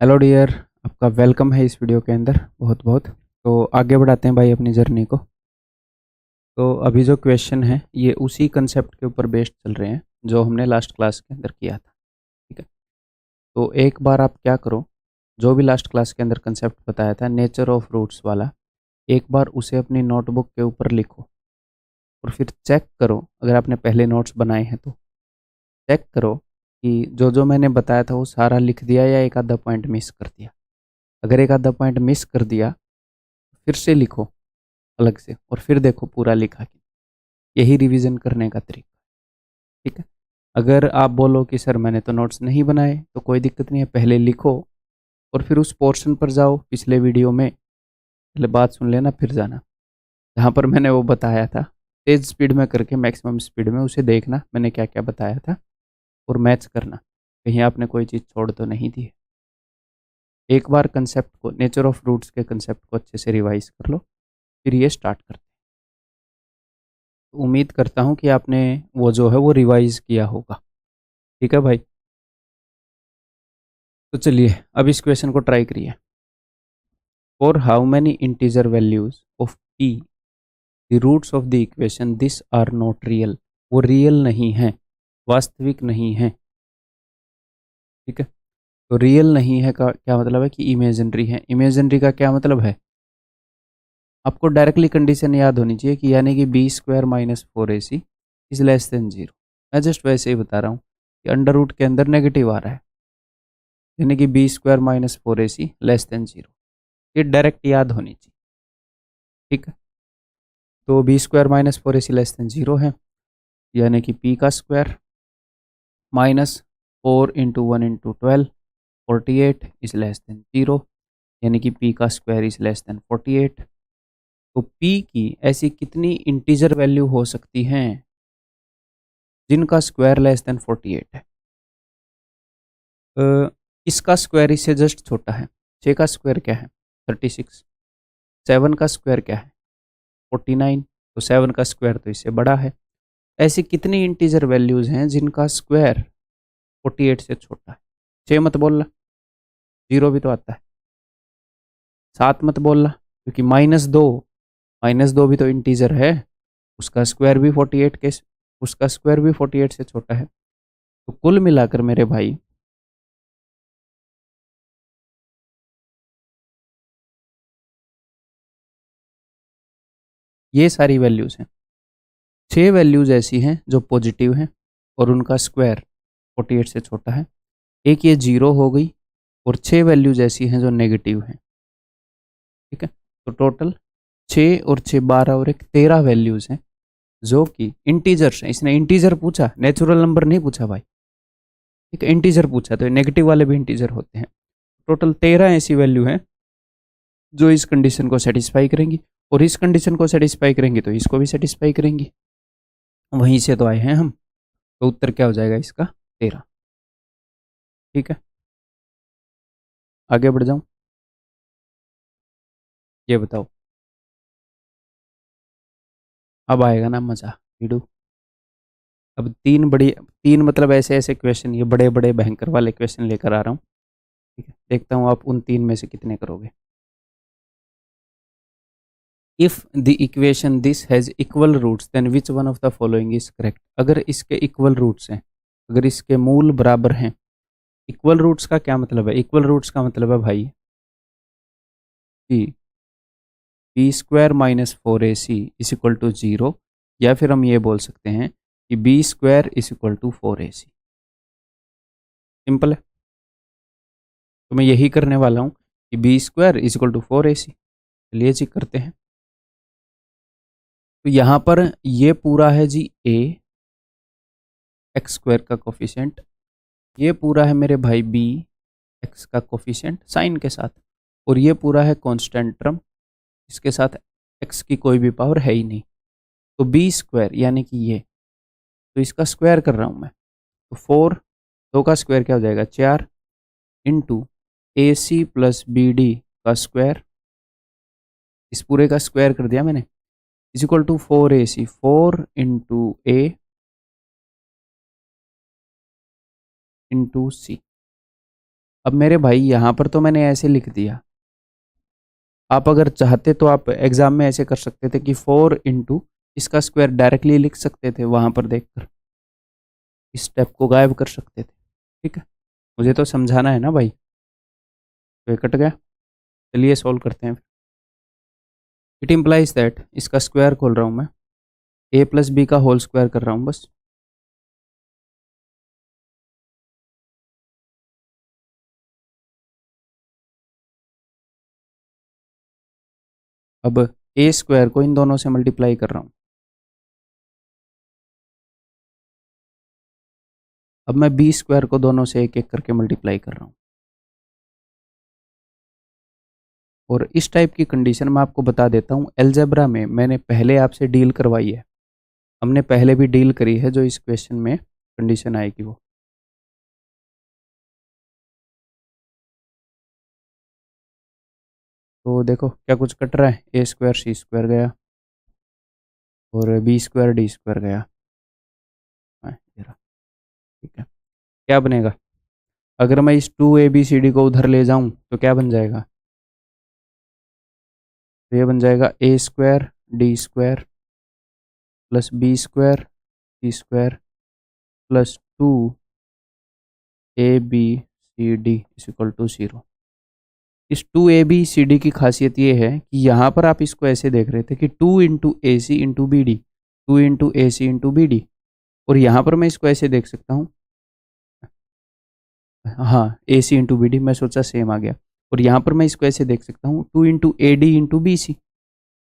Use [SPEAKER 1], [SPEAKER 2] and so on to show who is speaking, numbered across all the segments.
[SPEAKER 1] Hello dear, आपका welcome है इस वीडियो के अंदर बहुत बहुत। तो आगे बढ़ाते हैं भाई अपनी जर्नी को। तो अभी जो क्वेश्चन है ये उसी कंसेप्ट के ऊपर बेस्ड चल रहे हैं जो हमने लास्ट क्लास के अंदर किया था। ठीक है, तो एक बार आप क्या करो, जो भी लास्ट क्लास के अंदर कंसेप्ट बताया था नेचर ऑफ रूट्स वाला, एक बार उसे अपनी नोटबुक के ऊपर लिखो और फिर चेक करो। अगर आपने पहले नोट्स बनाए हैं तो चेक करो कि जो जो मैंने बताया था वो सारा लिख दिया या एक आधा पॉइंट मिस कर दिया। अगर एक आधा पॉइंट मिस कर दिया फिर से लिखो अलग से और फिर देखो पूरा लिखा कि यही रिवीजन करने का तरीका। ठीक है, अगर आप बोलो कि सर मैंने तो नोट्स नहीं बनाए तो कोई दिक्कत नहीं है, पहले लिखो और फिर उस पोर्शन पर जाओ पिछले वीडियो में, पहले बात सुन लेना फिर जाना जहाँ पर मैंने वो बताया था तेज स्पीड में करके मैक्सिमम स्पीड में उसे देखना मैंने क्या क्या बताया था और मैच करना कहीं आपने कोई चीज़ छोड़ तो नहीं दी है। एक बार कंसेप्ट को, नेचर ऑफ रूट्स के कंसेप्ट को अच्छे से रिवाइज कर लो, फिर ये स्टार्ट करते हैं। तो उम्मीद करता हूँ कि आपने वो जो है वो रिवाइज किया होगा। ठीक है भाई, तो चलिए अब इस क्वेश्चन को ट्राई करिए। For how many integer values of p the roots of the equation this are not real. वो रियल नहीं है, वास्तविक नहीं है। ठीक है, तो रियल नहीं है का क्या मतलब है कि इमेजिनरी है। इमेजिनरी का क्या मतलब है, आपको डायरेक्टली कंडीशन याद होनी चाहिए कि यानी कि B square minus four A C is less than zero. मैं जस्ट वैसे ही बता रहा हूँ कि अंडर रूट के अंदर नेगेटिव आ रहा है, यानी कि B square minus four A C less than zero. ये डायरेक्ट याद होनी चाहिए। ठीक है, तो B square minus four A C less than zero है, यानी कि पी का square minus four into one into 12 48 is less than zero, यानी कि पी का स्क्वायर इज लेस देन 48। तो p की ऐसी कितनी इंटीजर वैल्यू हो सकती हैं जिनका स्क्वायर लेस देन 48 है। इसका स्क्वायर इससे जस्ट छोटा है। 6 का स्क्वायर क्या है 36, 7 का स्क्वायर क्या है 49, तो 7 का स्क्वायर तो इससे बड़ा है। ऐसी कितनी इंटीजर वैल्यूज हैं जिनका स्क्वायर 48 से छोटा है। 6 मत बोलना, जीरो भी तो आता है। 7 मत बोलना क्योंकि माइनस दो भी तो इंटीजर है, उसका स्क्वायर भी 48 के, उसका स्क्वायर भी 48 से छोटा है। तो कुल मिलाकर मेरे भाई ये सारी वैल्यूज हैं। 6 वैल्यूज ऐसी हैं जो पॉजिटिव हैं और उनका स्क्वायर 48 से छोटा है। एक ये जीरो हो गई और 6 वैल्यूज ऐसी हैं जो नेगेटिव हैं। ठीक है, तो टोटल 6 और 6 12 और एक 13 वैल्यूज हैं जो कि इंटीजर्स हैं। इसने इंटीजर पूछा, नेचुरल नंबर नहीं पूछा भाई। ठीक है, इंटीजर पूछा तो नेगेटिव वाले भी इंटीजर होते हैं। टोटल 13 ऐसी वैल्यू हैं जो इस कंडीशन को सेटिस्फाई करेंगी और इस कंडीशन को सेटिस्फाई करेंगी तो इसको भी सेटिस्फाई करेंगी। वहीं से तो आए हैं हम, तो उत्तर क्या हो जाएगा इसका 13। ठीक है, आगे बढ़ जाऊं, ये बताओ अब आएगा ना मजा वीडू। अब तीन मतलब ऐसे ऐसे क्वेश्चन, ये बड़े बड़े भयंकर वाले क्वेश्चन लेकर आ रहा हूँ। ठीक है, देखता हूँ आप उन तीन में से कितने करोगे। If the equation this has equal roots then which one of the following is correct. अगर इसके इक्वल रूट्स हैं, अगर इसके मूल बराबर हैं। इक्वल रूट्स का क्या मतलब है, इक्वल रूट्स का मतलब है भाई कि B square minus four A C is equal to zero, या फिर हम ये बोल सकते हैं कि B square is equal to four A C. Simple है, तो मैं यही करने वाला हूँ कि B square is equal to four A C. चलिए जी करते हैं। तो यहाँ पर ये पूरा है जी ए एक्स स्क्वायर का कोफिशिएंट, ये पूरा है मेरे भाई बी एक्स का कोफिशिएंट साइन के साथ, और ये पूरा है कांस्टेंट टर्म, इसके साथ एक्स की कोई भी पावर है ही नहीं। तो बी स्क्वायर यानी कि ये, तो इसका स्क्वायर कर रहा हूँ मैं, तो फोर, दो का स्क्वायर क्या हो जाएगा 4 into A C plus B D का स्क्वायर, इस पूरे का स्क्वायर कर दिया मैंने, is equal to four A C, four into A into C. अब मेरे भाई यहाँ पर तो मैंने ऐसे लिख दिया, आप अगर चाहते तो आप एग्जाम में ऐसे कर सकते थे कि 4 इंटू इसका स्क्वायर डायरेक्टली लिख सकते थे, वहां पर देखकर इस स्टेप को गायब कर सकते थे। ठीक है, मुझे तो समझाना है ना भाई। तो ये कट गया, चलिए सॉल्व करते हैं। इट इम्प्लाइज दैट, इसका स्क्वायर खोल रहा हूँ मैं, ए प्लस बी का होल स्क्वायर कर रहा हूँ बस। अब ए स्क्वायर को इन दोनों से मल्टीप्लाई कर रहा हूँ। अब मैं बी स्क्वायर को दोनों से एक एक करके मल्टीप्लाई कर रहा हूँ। और इस टाइप की कंडीशन मैं आपको बता देता हूँ, अलजेब्रा में मैंने पहले आपसे डील करवाई है, हमने पहले भी डील करी है, जो इस क्वेश्चन में कंडीशन आएगी वो। तो देखो क्या कुछ कट रहा है, ए स्क्वायर सी स्क्वायर गया और बी स्क्वायर डी स्क्वायर गया। ये रहा। ठीक है, क्या बनेगा, अगर मैं इस 2abcd को उधर ले जाऊं तो क्या बन जाएगा, तो ये बन जाएगा A square D square plus B square C square plus 2abcd is equal to 0। इस 2abcd की खासियत ये है कि यहाँ पर आप इसको ऐसे देख रहे थे कि 2 into A C into B D, 2 into A C into B D, और यहाँ पर मैं इसको ऐसे देख सकता हूँ, हाँ ए सी इंटू बी डी, मैं सोचा सेम आ गया। और यहाँ पर मैं इसको ऐसे देख सकता हूँ 2 into A D into B C,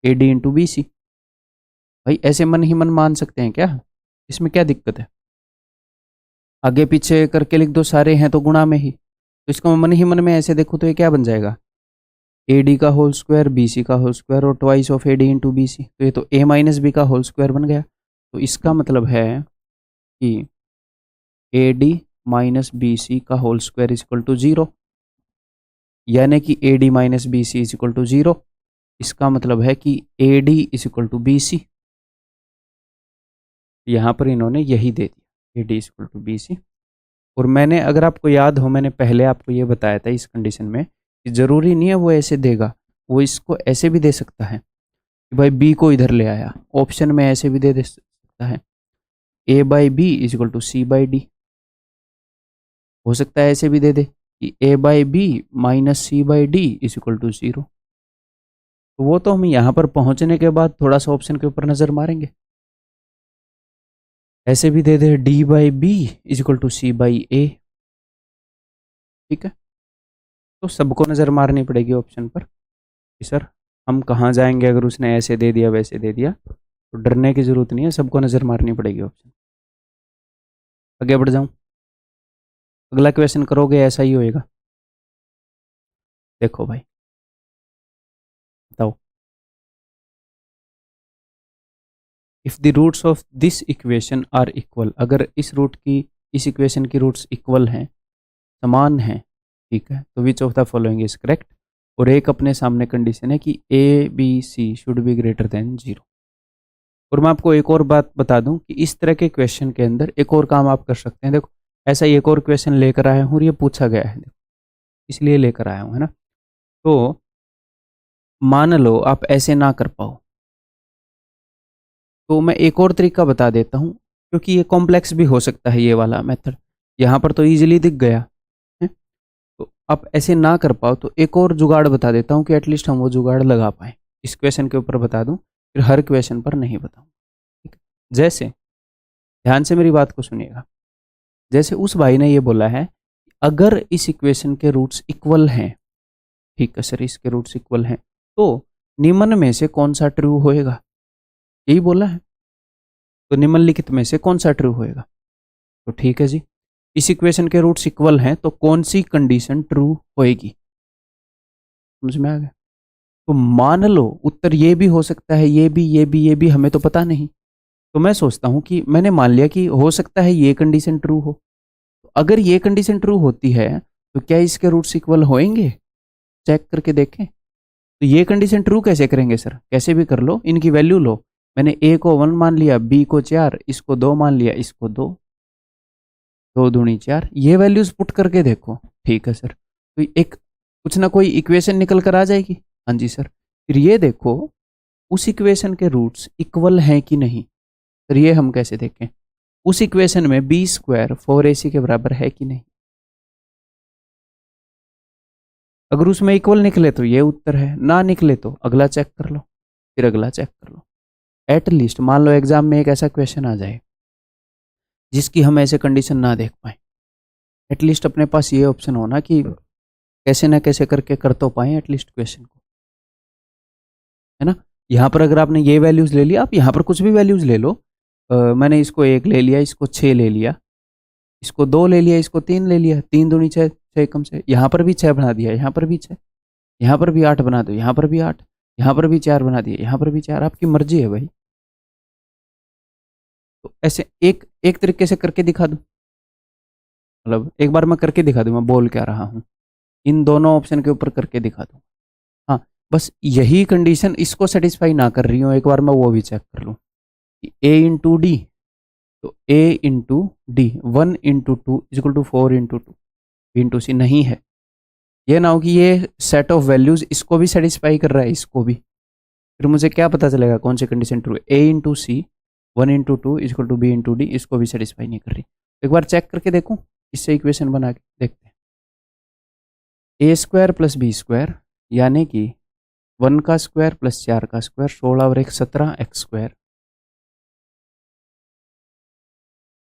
[SPEAKER 1] A D into B C. भाई ऐसे मन ही मन मान सकते हैं क्या, इसमें क्या दिक्कत है, आगे पीछे करके लिख दो, सारे हैं तो गुणा में ही। तो इसको मैं मन ही मन में ऐसे देखूँ तो ये क्या बन जाएगा, ए डी का होल स्क्वायर बी सी का होल स्क्वायर और twice of A D into B C, तो ये तो ए माइनस बी का होल स्क्वायर बन गया। तो इसका मतलब है कि A D minus B C का whole square is equal to 0, यानी कि A D minus B C is equal to 0। इसका मतलब है कि A D is equal to B C, यहाँ पर इन्होंने यही दे दिया, A D is equal to B C. और मैंने, अगर आपको याद हो, मैंने पहले आपको ये बताया था इस कंडीशन में कि ज़रूरी नहीं है वो ऐसे देगा, वो इसको ऐसे भी दे सकता है कि भाई बी को इधर ले आया, ऑप्शन में ऐसे भी दे सकता है A by B is equal to C by D, हो सकता है ऐसे भी दे दे कि A by B minus C by D is equal to 0। तो वो तो हम यहाँ पर पहुँचने के बाद थोड़ा सा ऑप्शन के ऊपर नज़र मारेंगे। ऐसे भी दे दे D by B is equal to C by A. ठीक है, तो सबको नज़र मारनी पड़ेगी ऑप्शन पर कि सर हम कहाँ जाएंगे, अगर उसने ऐसे दे दिया वैसे दे दिया, तो डरने की ज़रूरत नहीं है, सबको नज़र मारनी पड़ेगी ऑप्शन। आगे बढ़ जाऊँ, अगला क्वेश्चन करोगे ऐसा ही होएगा। देखो भाई, बताओ, if the roots of this equation are equal, अगर इस इक्वेशन की रूट्स इक्वल हैं, समान हैं, ठीक है, तो which of the following is correct. और एक अपने सामने कंडीशन है कि A B C should be greater than 0। और मैं आपको एक और बात बता दूं कि इस तरह के क्वेश्चन के अंदर एक और काम आप कर सकते हैं। देखो, ऐसा ही एक और क्वेश्चन लेकर आया हूँ और ये पूछा गया है, देखो इसलिए लेकर आया हूँ, है ना। तो मान लो आप ऐसे ना कर पाओ, तो मैं एक और तरीका बता देता हूँ, क्योंकि ये कॉम्प्लेक्स भी हो सकता है ये वाला मेथड, यहाँ पर तो ईजिली दिख गया है। तो आप ऐसे ना कर पाओ तो एक और जुगाड़ बता देता हूँ कि एटलीस्ट हम वो जुगाड़ लगा पाएँ। इस क्वेश्चन के ऊपर बता दूँ, फिर हर क्वेश्चन पर नहीं बताऊँ। ठीक है, जैसे ध्यान से मेरी बात को सुनिएगा, जैसे उस भाई ने ये बोला है अगर इस इक्वेशन के रूट्स इक्वल हैं, ठीक है सर इसके रूट्स इक्वल हैं, तो निम्न में से कौन सा ट्रू होएगा, यही बोला है। तो निम्नलिखित में से कौन सा ट्रू होएगा, तो ठीक है जी, इस इक्वेशन के रूट्स इक्वल हैं तो कौन सी कंडीशन ट्रू होएगी, समझ में आ गया। तो मान लो उत्तर ये भी हो सकता है, ये भी हमें तो पता नहीं। तो मैं सोचता हूं कि मैंने मान लिया कि हो सकता है ये कंडीशन ट्रू हो। तो अगर ये कंडीशन ट्रू होती है तो क्या इसके रूट्स इक्वल होएंगे, चेक करके देखें। तो ये कंडीशन ट्रू कैसे करेंगे सर, कैसे भी कर लो, इनकी वैल्यू लो। मैंने ए को 1 मान लिया, बी को 4, इसको 2 मान लिया, इसको 2, 2 दूनी 4, ये वैल्यूज पुट करके देखो। ठीक है सर, तो एक कुछ ना कोई इक्वेशन निकल कर आ जाएगी। हाँ जी सर। फिर ये देखो उस इक्वेशन के रूट्स इक्वल हैं कि नहीं। फिर ये हम कैसे देखें, उस इक्वेशन में बी स्क्वायर 4ac के बराबर है कि नहीं। अगर उसमें इक्वल निकले तो ये उत्तर है, ना निकले तो अगला चेक कर लो, फिर अगला चेक कर लो। एट लीस्ट मान लो एग्जाम में एक ऐसा क्वेश्चन आ जाए जिसकी हम ऐसे कंडीशन ना देख पाए, एटलीस्ट अपने पास ये ऑप्शन हो ना कि कैसे ना कैसे करके कर तो पाए एटलीस्ट क्वेश्चन को, है ना। यहाँ पर अगर आपने ये वैल्यूज ले लिया, आप यहाँ पर कुछ भी वैल्यूज ले लो। मैंने इसको 1 ले लिया, इसको 6 ले लिया, इसको 2 ले लिया, इसको 3 ले लिया, 3 दूनी 6, 6 कम से, यहाँ पर भी 6 बना दिया, यहाँ पर भी 6, यहाँ पर भी 8 बना दो, यहाँ पर भी 8, यहाँ पर भी 4 बना दिया, यहाँ पर भी 4, आपकी मर्जी है भाई। तो ऐसे एक एक तरीके से करके दिखा दूं, मतलब एक बार मैं करके दिखा दूं, मैं बोल क्या रहा हूँ, इन दोनों ऑप्शन के ऊपर करके दिखा दूं। हाँ, बस यही कंडीशन इसको सेटिस्फाई ना कर रही हूँ, एक बार मैं वो भी चेक कर लूँ कि a इंटू डी, तो a into D 1 into 2 equal to 4 into 2 into C नहीं है। ये ना हो कि ये सेट ऑफ वैल्यूज इसको भी सेटिस्फाई कर रहा है, इसको भी, फिर मुझे क्या पता चलेगा कौन सी कंडीशन ट्रू है। a into C 1 into 2 equal to B into D, इसको भी सेटिस्फाई नहीं कर रही। एक बार चेक करके देखूँ, इससे इक्वेशन बना के देखते हैं। ए स्क्वायर प्लस बी स्क्वायर यानी कि 1 का स्क्वायर प्लस 4 का स्क्वायर 16 और 1 17 X square,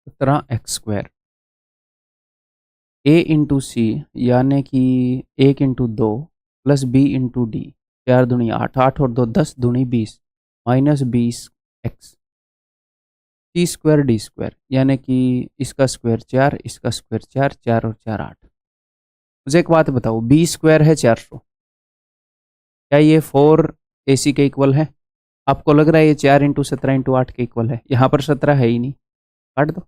[SPEAKER 1] 17 X square. A into C यानी कि 1 into 2 plus B into D, 4 दूनी 8, 8 और 2 10 दूनी 20 minus 20 X, C square D square यानी कि इसका स्क्वायर 4, इसका स्क्वायर 4, 4 और 4 8। मुझे एक बात बताओ, बी स्क्वायर है 400, क्या ये 4ac के इक्वल है? आपको लग रहा है ये 4 इंटू 17 इंटू 8 के इक्वल है? यहाँ पर 17 है ही नहीं, काट दो।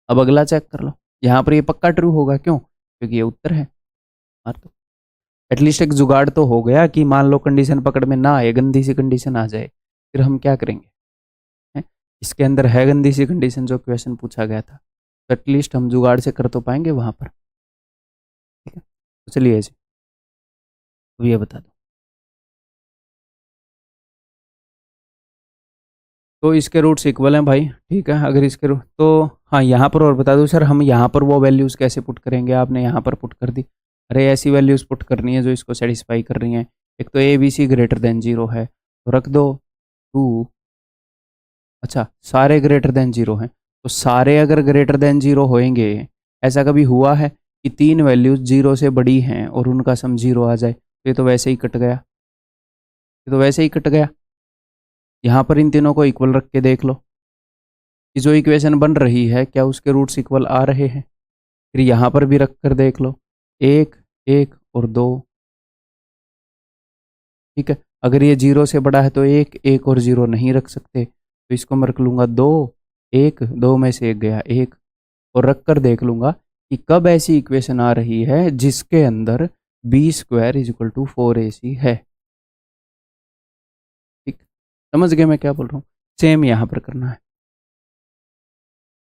[SPEAKER 1] अब अगला चेक कर लो, यहाँ पर ये पक्का ट्रू होगा, क्यों? क्योंकि ये उत्तर है। मार दो। एटलीस्ट एक जुगाड़ तो हो गया कि मान लो कंडीशन पकड़ में ना आए, गंदी सी कंडीशन आ जाए, फिर हम क्या करेंगे, है? इसके अंदर है गंदी सी कंडीशन जो क्वेश्चन पूछा गया था, तो एटलीस्ट हम जुगाड़ से कर तो पाएंगे वहां पर। ठीक है, तो चलिए ऐसे तो ये बता दो, तो इसके रूट्स इक्वल हैं भाई। ठीक है, अगर इसके रूट तो हाँ, यहाँ पर और बता दो सर, हम यहाँ पर वो वैल्यूज़ कैसे पुट करेंगे? आपने यहाँ पर पुट कर दी, अरे ऐसी वैल्यूज़ पुट करनी है जो इसको सेटिस्फाई कर रही हैं। एक तो A B C greater than 0 है, तो रख दो 2, अच्छा सारे ग्रेटर देन 0 हैं, तो सारे अगर ग्रेटर देन 0 होएंगे, ऐसा कभी हुआ है कि 3 वैल्यूज़ 0 से बड़ी हैं और उनका सम 0 आ जाए? तो ये तो वैसे ही कट गया, ये तो वैसे ही कट गया। यहाँ पर इन तीनों को इक्वल रख के देख लो कि जो इक्वेशन बन रही है क्या उसके रूट्स इक्वल आ रहे हैं। फिर यहाँ पर भी रख कर देख लो, 1 1 और 2, ठीक है। अगर ये 0 से बड़ा है तो 1 1 और 0 नहीं रख सकते, तो इसको मैं रख लूँगा 2 1, 2 में से 1 गया 1, और रख कर देख लूँगा कि कब ऐसी इक्वेशन आ रही है जिसके अंदर B square is equal to 4ac है। ठीक, समझ गए मैं क्या बोल रहा हूँ? सेम यहाँ पर करना है,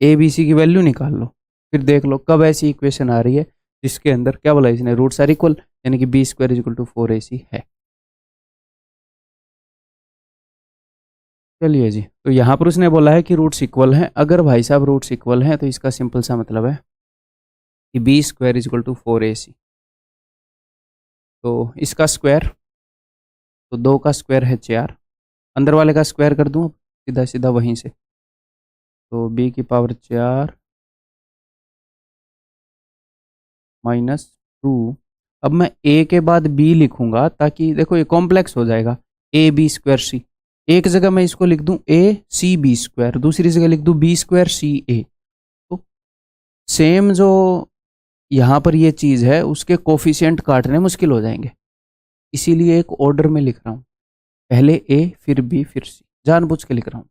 [SPEAKER 1] ए बी सी की वैल्यू निकाल लो, फिर देख लो कब ऐसी इक्वेशन आ रही है जिसके अंदर क्या बोला इसने, रूट्स आर इक्वल, यानी कि B square is equal to 4ac है। चलिए जी, तो यहाँ पर उसने बोला है कि रूट्स इक्वल हैं। अगर भाई साहब रूट्स इक्वल हैं तो इसका सिंपल सा मतलब है कि B square is equal to 4ac, तो इसका स्क्वायर, तो 2 का स्क्वायर है 4, अंदर वाले का स्क्वायर कर दूँ सीधा सीधा वहीं से, तो b की पावर 4 माइनस 2। अब मैं a के बाद b लिखूंगा ताकि देखो ये कॉम्प्लेक्स हो जाएगा, ए बी स्क्वायर सी, एक जगह मैं इसको लिख दूं ए सी बी स्क्वायर, दूसरी जगह लिख दूं बी स्क्वायर सी ए, तो सेम जो यहाँ पर ये चीज़ है उसके कोफिशिएंट काटने मुश्किल हो जाएंगे, इसीलिए एक ऑर्डर में लिख रहा हूँ, पहले ए फिर बी फिर सी, जानबूझ के लिख रहा हूँ।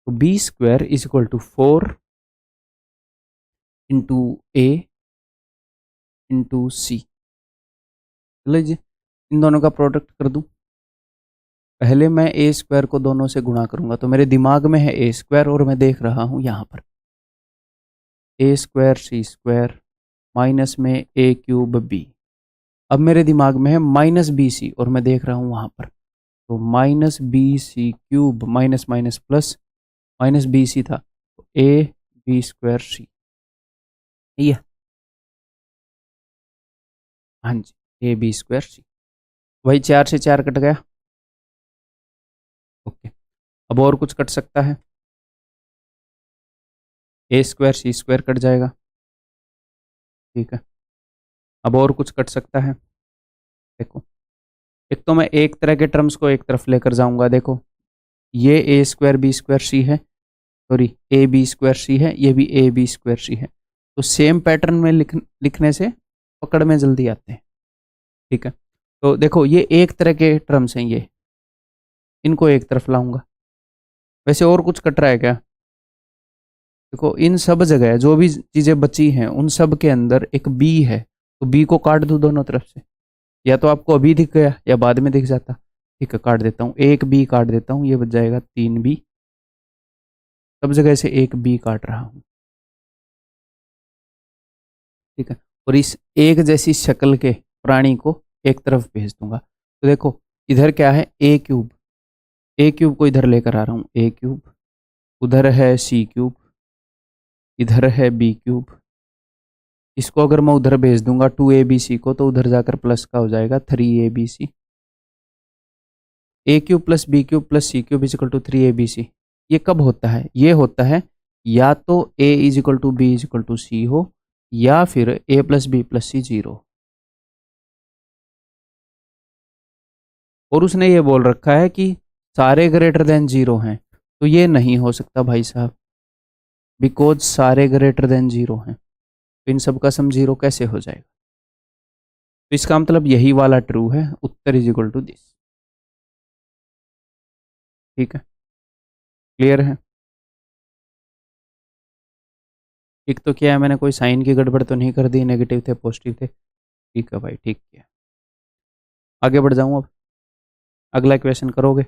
[SPEAKER 1] तो B square is equal to 4 into A into C, चलो जी इन दोनों का प्रोडक्ट कर दूं। पहले मैं ए स्क्वायर को दोनों से गुणा करूंगा, तो मेरे दिमाग में है ए स्क्वायर और मैं देख रहा हूं यहाँ पर ए स्क्वायर सी स्क्वायर माइनस में ए क्यूब बी। अब मेरे दिमाग में है माइनस बी सी और मैं देख रहा हूँ वहाँ पर, तो minus B C cube minus minus plus minus B C था, तो ए बी स्क्वायर सी। ठीक है, हाँ जी, ए बी स्क्वायर सी। वही 4 से 4 कट गया। ओके, अब और कुछ कट सकता है? ए स्क्वायर सी स्क्वायर कट जाएगा। ठीक है, अब और कुछ कट सकता है? देखो, एक तो मैं एक तरह के टर्म्स को एक तरफ लेकर जाऊंगा। देखो, ये ए स्क्वायर बी स्क्वायर सी है, सॉरी ए बी स्क्वायर सी है, ये भी ए बी स्क्वायर सी है। तो सेम पैटर्न में लिखने से पकड़ में जल्दी आते हैं। ठीक है, तो देखो ये एक तरह के टर्म्स हैं, ये इनको एक तरफ लाऊंगा। वैसे और कुछ कट रहा है क्या? देखो, इन सब जगह जो भी चीज़ें बची हैं उन सब के अंदर एक बी है, तो बी को काट दूं दोनों तरफ से। या तो आपको अभी दिख गया या बाद में दिख जाता। ठीक है, काट देता हूँ, एक बी काट देता हूँ, ये बच जाएगा 3b। सब जगह से एक बी काट रहा हूँ। ठीक है, और इस एक जैसी शक्ल के प्राणी को एक तरफ भेज दूंगा। तो देखो, इधर क्या है, ए क्यूब, ए क्यूब को इधर लेकर आ रहा हूँ, ए क्यूब, उधर है सी क्यूब, इधर है बी क्यूब। इसको अगर मैं उधर भेज दूंगा 2abc को, तो उधर जाकर प्लस का हो जाएगा 3abc। A cube plus B cube plus C cube is equal to 3abc। ये कब होता है? ये होता है या तो A is equal to B is equal to C हो, या फिर A plus B plus C 0। और उसने ये बोल रखा है कि सारे ग्रेटर देन 0 हैं, तो ये नहीं हो सकता भाई साहब, बिकॉज सारे ग्रेटर देन 0 हैं। तो इन सब का सम 0 कैसे हो जाएगा? तो इसका मतलब यही वाला ट्रू है, उत्तर इज इक्वल टू दिस। ठीक है, क्लियर है? ठीक तो क्या है, मैंने कोई साइन की गड़बड़ तो नहीं कर दी, नेगेटिव थे पॉजिटिव थे? ठीक है भाई, ठीक किया। आगे बढ़ जाऊँ अब, अगला क्वेश्चन करोगे?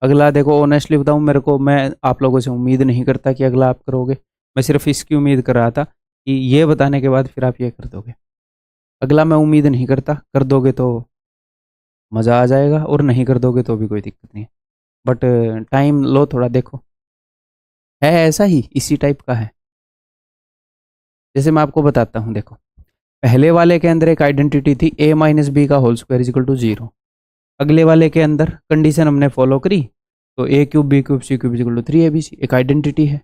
[SPEAKER 1] अगला देखो, ऑनेस्टली बताऊँ, मेरे को, मैं आप लोगों से उम्मीद नहीं करता कि अगला आप करोगे। मैं सिर्फ इसकी उम्मीद कर रहा था कि ये बताने के बाद फिर आप ये कर दोगे। अगला मैं उम्मीद नहीं करता, कर दोगे तो मज़ा आ जाएगा, और नहीं कर दोगे तो भी कोई दिक्कत नहीं है। बट टाइम लो थोड़ा, देखो है ऐसा ही, इसी टाइप का है। जैसे मैं आपको बताता हूँ, देखो, पहले वाले के अंदर एक आइडेंटिटी थी a माइनस बी का होल स्क्वायर इजिकल टू 0। अगले वाले के अंदर कंडीशन हमने फॉलो करी, तो A cube B cube C cube is equal to 3abc एक आइडेंटिटी है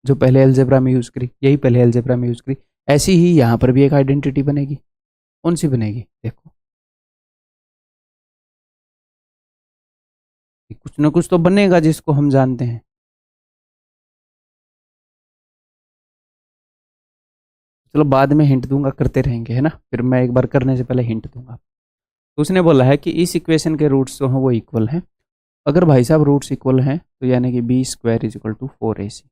[SPEAKER 1] जो पहले एलजेब्रा में यूज़ करी, यही पहले एलजेब्रा में यूज़ करी। ऐसी ही यहाँ पर भी एक आइडेंटिटी बनेगी। कौन सी बनेगी? देखो, कुछ ना कुछ तो बनेगा जिसको हम जानते हैं। चलो बाद में हिंट दूंगा, करते रहेंगे, है ना? फिर मैं एक बार करने से पहले हिंट दूंगा। तो उसने बोला है कि इस इक्वेशन के रूट्स जो हैं वो इक्वल हैं। अगर भाई साहब रूट्स इक्वल हैं, तो यानी कि B square is equal to 4ac,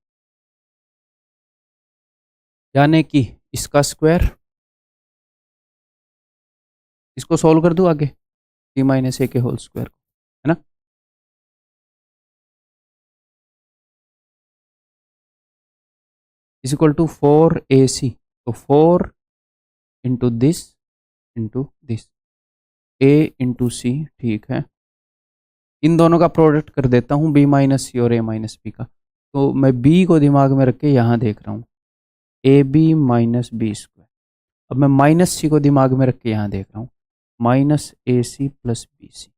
[SPEAKER 1] यानी कि इसका स्क्वायर, इसको सॉल्व कर दूं आगे, c माइनस ए के होल स्क्वायर, है ना? इज इक्वल टू 4ac, तो 4 इंटू दिस a इंटू सी। ठीक है, इन दोनों का प्रोडक्ट कर देता हूँ, b माइनस सी और a माइनस बी का। तो मैं b को दिमाग में रख के यहाँ देख रहा हूँ, A B minus B square. अब मैं माइनस सी को दिमाग में रख के यहाँ देख रहा हूँ, माइनस ए सी प्लस बी सी।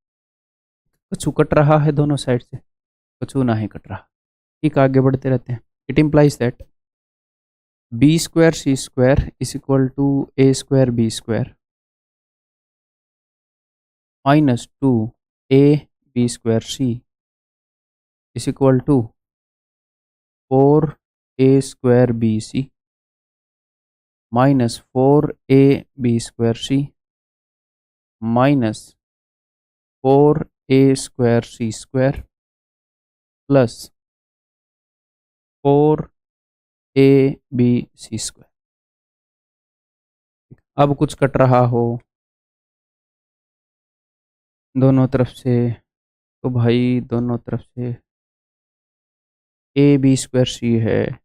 [SPEAKER 1] कुछ कट रहा है दोनों साइड से, कुछ ना ही कट रहा। ठीक, आगे बढ़ते रहते हैं। It implies that B square C square is equal to A square B square minus 2ab square C is equal to 4a square B C minus 4ab square C minus 4a square C square plus 4ab square. अब कुछ cut रहा हो दोनों तरफ से, तो भाई दोनों तरफ से ए बी स्क्वायर सी है,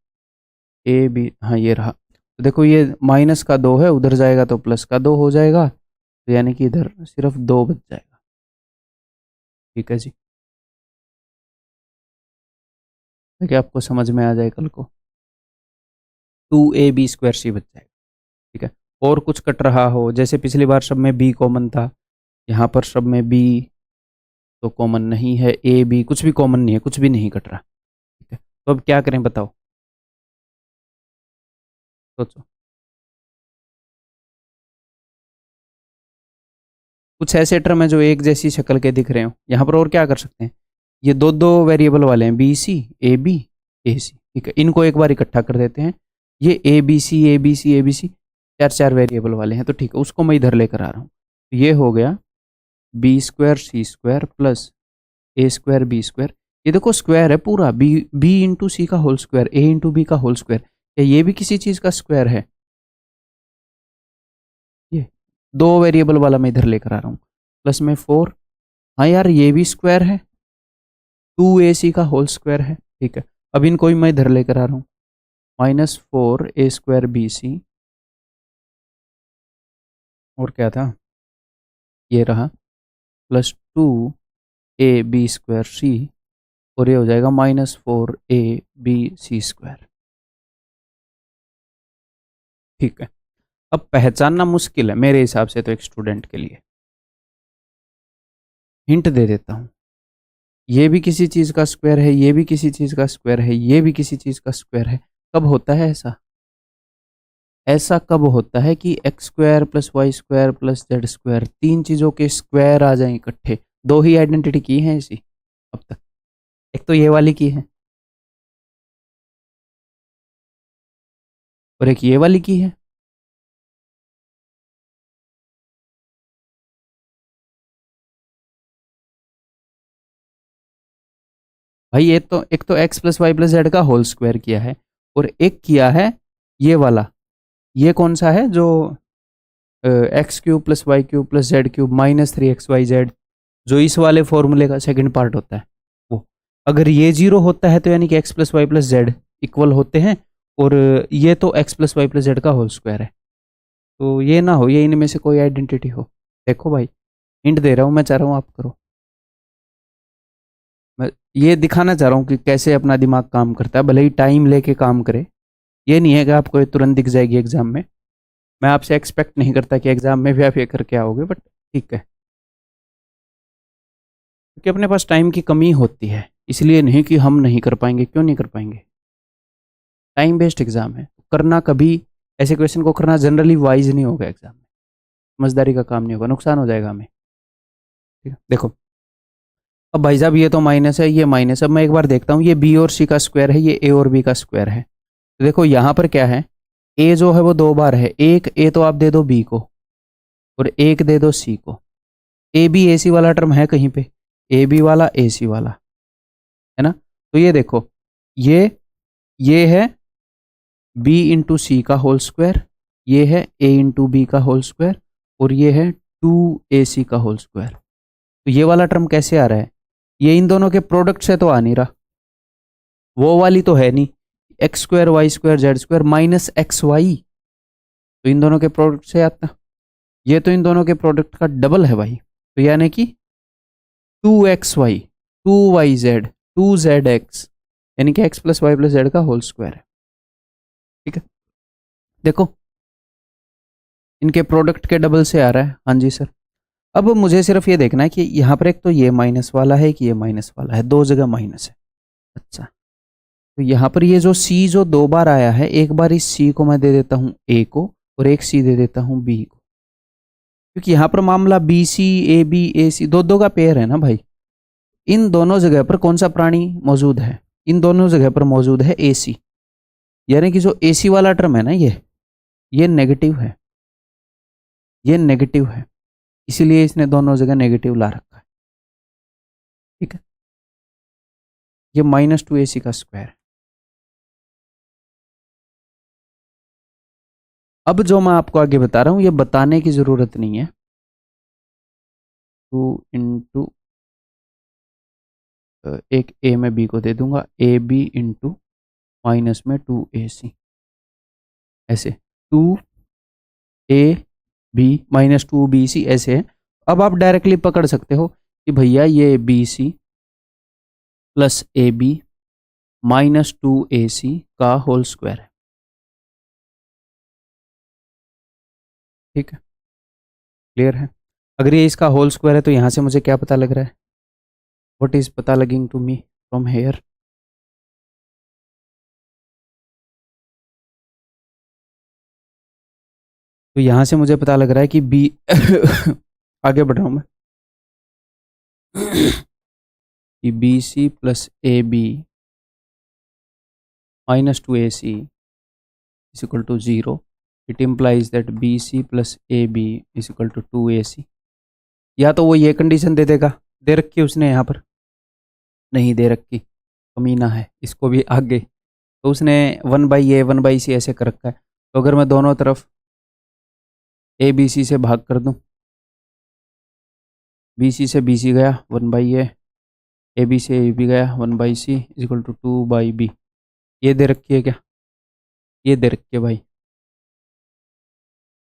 [SPEAKER 1] ए बी, हाँ ये रहा, तो देखो ये माइनस का 2 है, उधर जाएगा तो प्लस का 2 हो जाएगा, तो यानी कि इधर सिर्फ 2 बच जाएगा। ठीक है जी, ताकि आपको समझ में आ जाए कल को। 2ab² बच जाएगा। ठीक है, और कुछ कट रहा हो, जैसे पिछली बार सब में b कॉमन था, यहाँ पर सब में b तो कॉमन नहीं है, ए बी कुछ भी कॉमन नहीं है, कुछ भी नहीं कट रहा। ठीक है, तो अब क्या करें बताओ, सोचो। कुछ ऐसे टर्म है जो एक जैसी शक्ल के दिख रहे हो, यहाँ पर और क्या कर सकते हैं, ये दो दो वेरिएबल वाले हैं, बी सी ए सी। ठीक है, इनको एक बार इकट्ठा कर देते हैं, ये A B C A B C A B C, चार चार वेरिएबल वाले हैं, तो ठीक है उसको मैं इधर लेकर आ रहा हूँ। तो ये हो गया b² c² प्लस a²b²। ये देखो स्क्वायर है पूरा, बी इंटू सी का whole square, A into B का होल स्क्वायर। क्या ये भी किसी चीज का स्क्वायर है? ये दो वेरिएबल वाला मैं इधर लेकर आ रहा हूँ, प्लस में 4। हाँ यार ये भी स्क्वायर है, 2ac का होल स्क्वायर है। ठीक है, अब इनको ही मैं इधर लेकर आ रहा हूँ, -4a²bc, और क्या था, ये रहा, +2ab²c, और ये हो जाएगा -4abc²। ठीक है, अब पहचानना मुश्किल है मेरे हिसाब से तो एक स्टूडेंट के लिए, हिंट दे देता हूँ। ये भी किसी चीज़ का स्क्वायर है, ये भी किसी चीज़ का स्क्वायर है, ये भी किसी चीज़ का स्क्वायर है। कब होता है ऐसा? ऐसा कब होता है कि x² + y² + z², तीन चीज़ों के स्क्वायर आ जाएं इकट्ठे। दो ही आइडेंटिटी की है इसी अब तक, एक तो ये वाली की है और एक ये वाली की है। भाई ये तो एक तो x + y + z का होल स्क्वायर किया है, और एक किया है ये वाला, ये कौन सा है जो x³ + y³ + z³ -3xyz, जो इस वाले फॉर्मूले का सेकंड पार्ट होता है वो। अगर ये 0 होता है तो यानी कि x + y + z इक्वल होते हैं, और ये तो x + y + z का होल स्क्वायर है। तो ये ना हो, ये इनमें से कोई आइडेंटिटी हो। देखो भाई, हिंट दे रहा हूँ, मैं चाह रहा हूँ आप करो। मैं ये दिखाना चाह रहा हूँ कि कैसे अपना दिमाग काम करता है, भले ही टाइम लेके काम करे। ये नहीं है कि आपको ये तुरंत दिख जाएगी एग्जाम में। मैं आपसे एक्सपेक्ट नहीं करता कि एग्जाम में भी आप ये करके आओगे, बट ठीक है, क्योंकि अपने पास टाइम की कमी होती है, इसलिए नहीं कि हम नहीं कर पाएंगे। क्यों नहीं कर पाएंगे? टाइम बेस्ड एग्जाम है, करना कभी ऐसे क्वेश्चन को करना जनरली वाइज नहीं होगा एग्जाम में, समझदारी का काम नहीं होगा, नुकसान हो जाएगा हमें। ठीक है, देखो अब भाई साहब ये तो माइनस है, ये माइनस। अब मैं एक बार देखता हूँ, ये बी और सी का स्क्वायर है, ये ए और बी का स्क्वायर है। तो देखो यहाँ पर क्या है, ए जो है वो दो बार है, एक ए तो आप दे दो बी को, और एक दे दो सी को। ए बी ए सी वाला टर्म है कहीं पे? ए बी वाला ए सी वाला है ना? तो ये देखो, ये है b इंटू सी का होल स्क्वायर, ये है a इंटू बी का होल स्क्वायर, और ये है 2ac का होल स्क्वायर। तो ये वाला टर्म कैसे आ रहा है? ये इन दोनों के प्रोडक्ट से तो आ नहीं रहा, वो वाली तो है नहीं, x² y² z² -xy, तो इन दोनों के प्रोडक्ट से आता। ये तो इन दोनों के प्रोडक्ट का डबल है भाई, तो यानी कि 2xy 2yz 2zx, यानी कि x + y + z का होल स्क्वायर है। ठीक है, देखो इनके प्रोडक्ट के डबल से आ रहा है। हाँ जी सर। अब मुझे सिर्फ ये देखना है कि यहाँ पर एक तो ये माइनस वाला है कि ये माइनस वाला है, दो जगह माइनस है। अच्छा, तो यहाँ पर ये जो सी जो दो बार आया है, एक बार इस सी को मैं दे देता हूँ ए को, और एक सी दे देता हूँ बी को, क्योंकि यहाँ पर मामला बी सी ए सी दो दो का पेयर है ना भाई। इन दोनों जगह पर कौन सा प्राणी मौजूद है? इन दोनों जगह पर मौजूद है ए सी, यानी कि जो ए सी वाला टर्म है ना, ये नेगेटिव है, ये नेगेटिव है, इसीलिए इसने दोनों जगह नेगेटिव ला रखा है। ठीक है, ये -2ac का स्क्वायर है। अब जो मैं आपको आगे बता रहा हूं, ये बताने की जरूरत नहीं है। 2 इंटू एक ए में बी को दे दूंगा, ए बी इंटू -2ac, ऐसे 2ab-2bc ऐसे है। अब आप डायरेक्टली पकड़ सकते हो कि भैया ये bc plus ab minus 2ac का होल स्क्वायर है। ठीक है, क्लियर है। अगर ये इसका होल स्क्वायर है तो यहाँ से मुझे क्या पता लग रहा है? व्हाट इज पता लगिंग टू मी फ्रॉम हेयर? तो यहाँ से मुझे पता लग रहा है कि बी आगे बढ़ रहा हूँ मैं कि B C plus A B minus 2ac is equal to 0। It implies that B C plus A B is equal to 2ac। या तो वो ये कंडीशन दे देगा, दे रखी है उसने यहाँ पर? नहीं दे रखी, कमीना है। इसको भी आगे तो उसने 1/a 1/c ऐसे कर रखा है। तो अगर मैं दोनों तरफ ए बी सी से भाग कर दूं, बी सी से बी सी गया 1/a, ए बी से ए बी गया 1/c is equal to 2/b। ये दे रखी है क्या? ये दे रखी है भाई।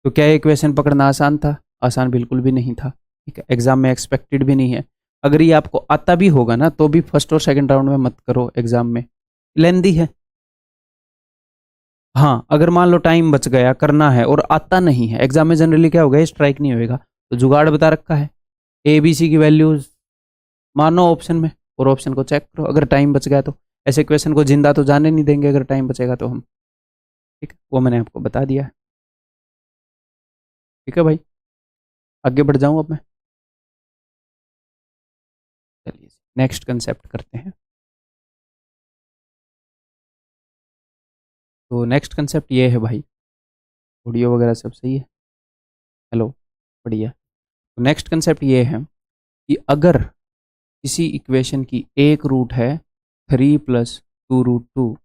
[SPEAKER 1] तो क्या ये इक्वेशन पकड़ना आसान था? आसान बिल्कुल भी नहीं था। ठीक है, एग्जाम में एक्सपेक्टेड भी नहीं है। अगर ये आपको आता भी होगा ना तो भी फर्स्ट और सेकंड राउंड में मत करो, एग्जाम में लेंदी है। हाँ, अगर मान लो टाइम बच गया, करना है और आता नहीं है, एग्जाम में जनरली क्या होगा, स्ट्राइक नहीं होएगा। तो जुगाड़ बता रखा है, ए बी सी की वैल्यूज मानो ऑप्शन में और ऑप्शन को चेक करो। अगर टाइम बच गया तो ऐसे क्वेश्चन को जिंदा तो जाने नहीं देंगे अगर टाइम बचेगा तो हम। ठीक है, वो मैंने आपको बता दिया है। ठीक है भाई, आगे बढ़ जाऊं अब मैं? चलिए नेक्स्ट कंसेप्ट करते हैं। तो नेक्स्ट कंसेप्ट ये है भाई, ऑडियो वगैरह सब सही है? हेलो, बढ़िया। तो नेक्स्ट कंसेप्ट ये है कि अगर किसी इक्वेशन की एक रूट है 3 + 2√2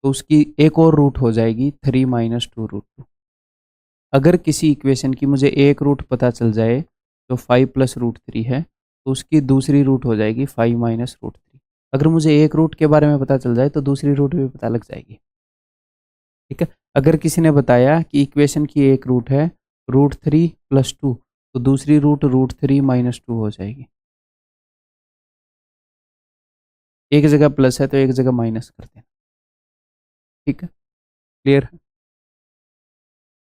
[SPEAKER 1] तो उसकी एक और रूट हो जाएगी 3 - 2√2। अगर किसी इक्वेशन की मुझे एक रूट पता चल जाए जो 5 + √3 है तो उसकी दूसरी रूट हो जाएगी 5 - √3। अगर मुझे एक रूट के बारे में पता चल जाए तो दूसरी रूट भी पता लग जाएगी। ठीक है, अगर किसी ने बताया कि इक्वेशन की एक रूट है √3 + 2 तो दूसरी रूट √3 - 2 हो जाएगी। एक जगह प्लस है तो एक जगह माइनस कर देना। ठीक है, क्लियर है।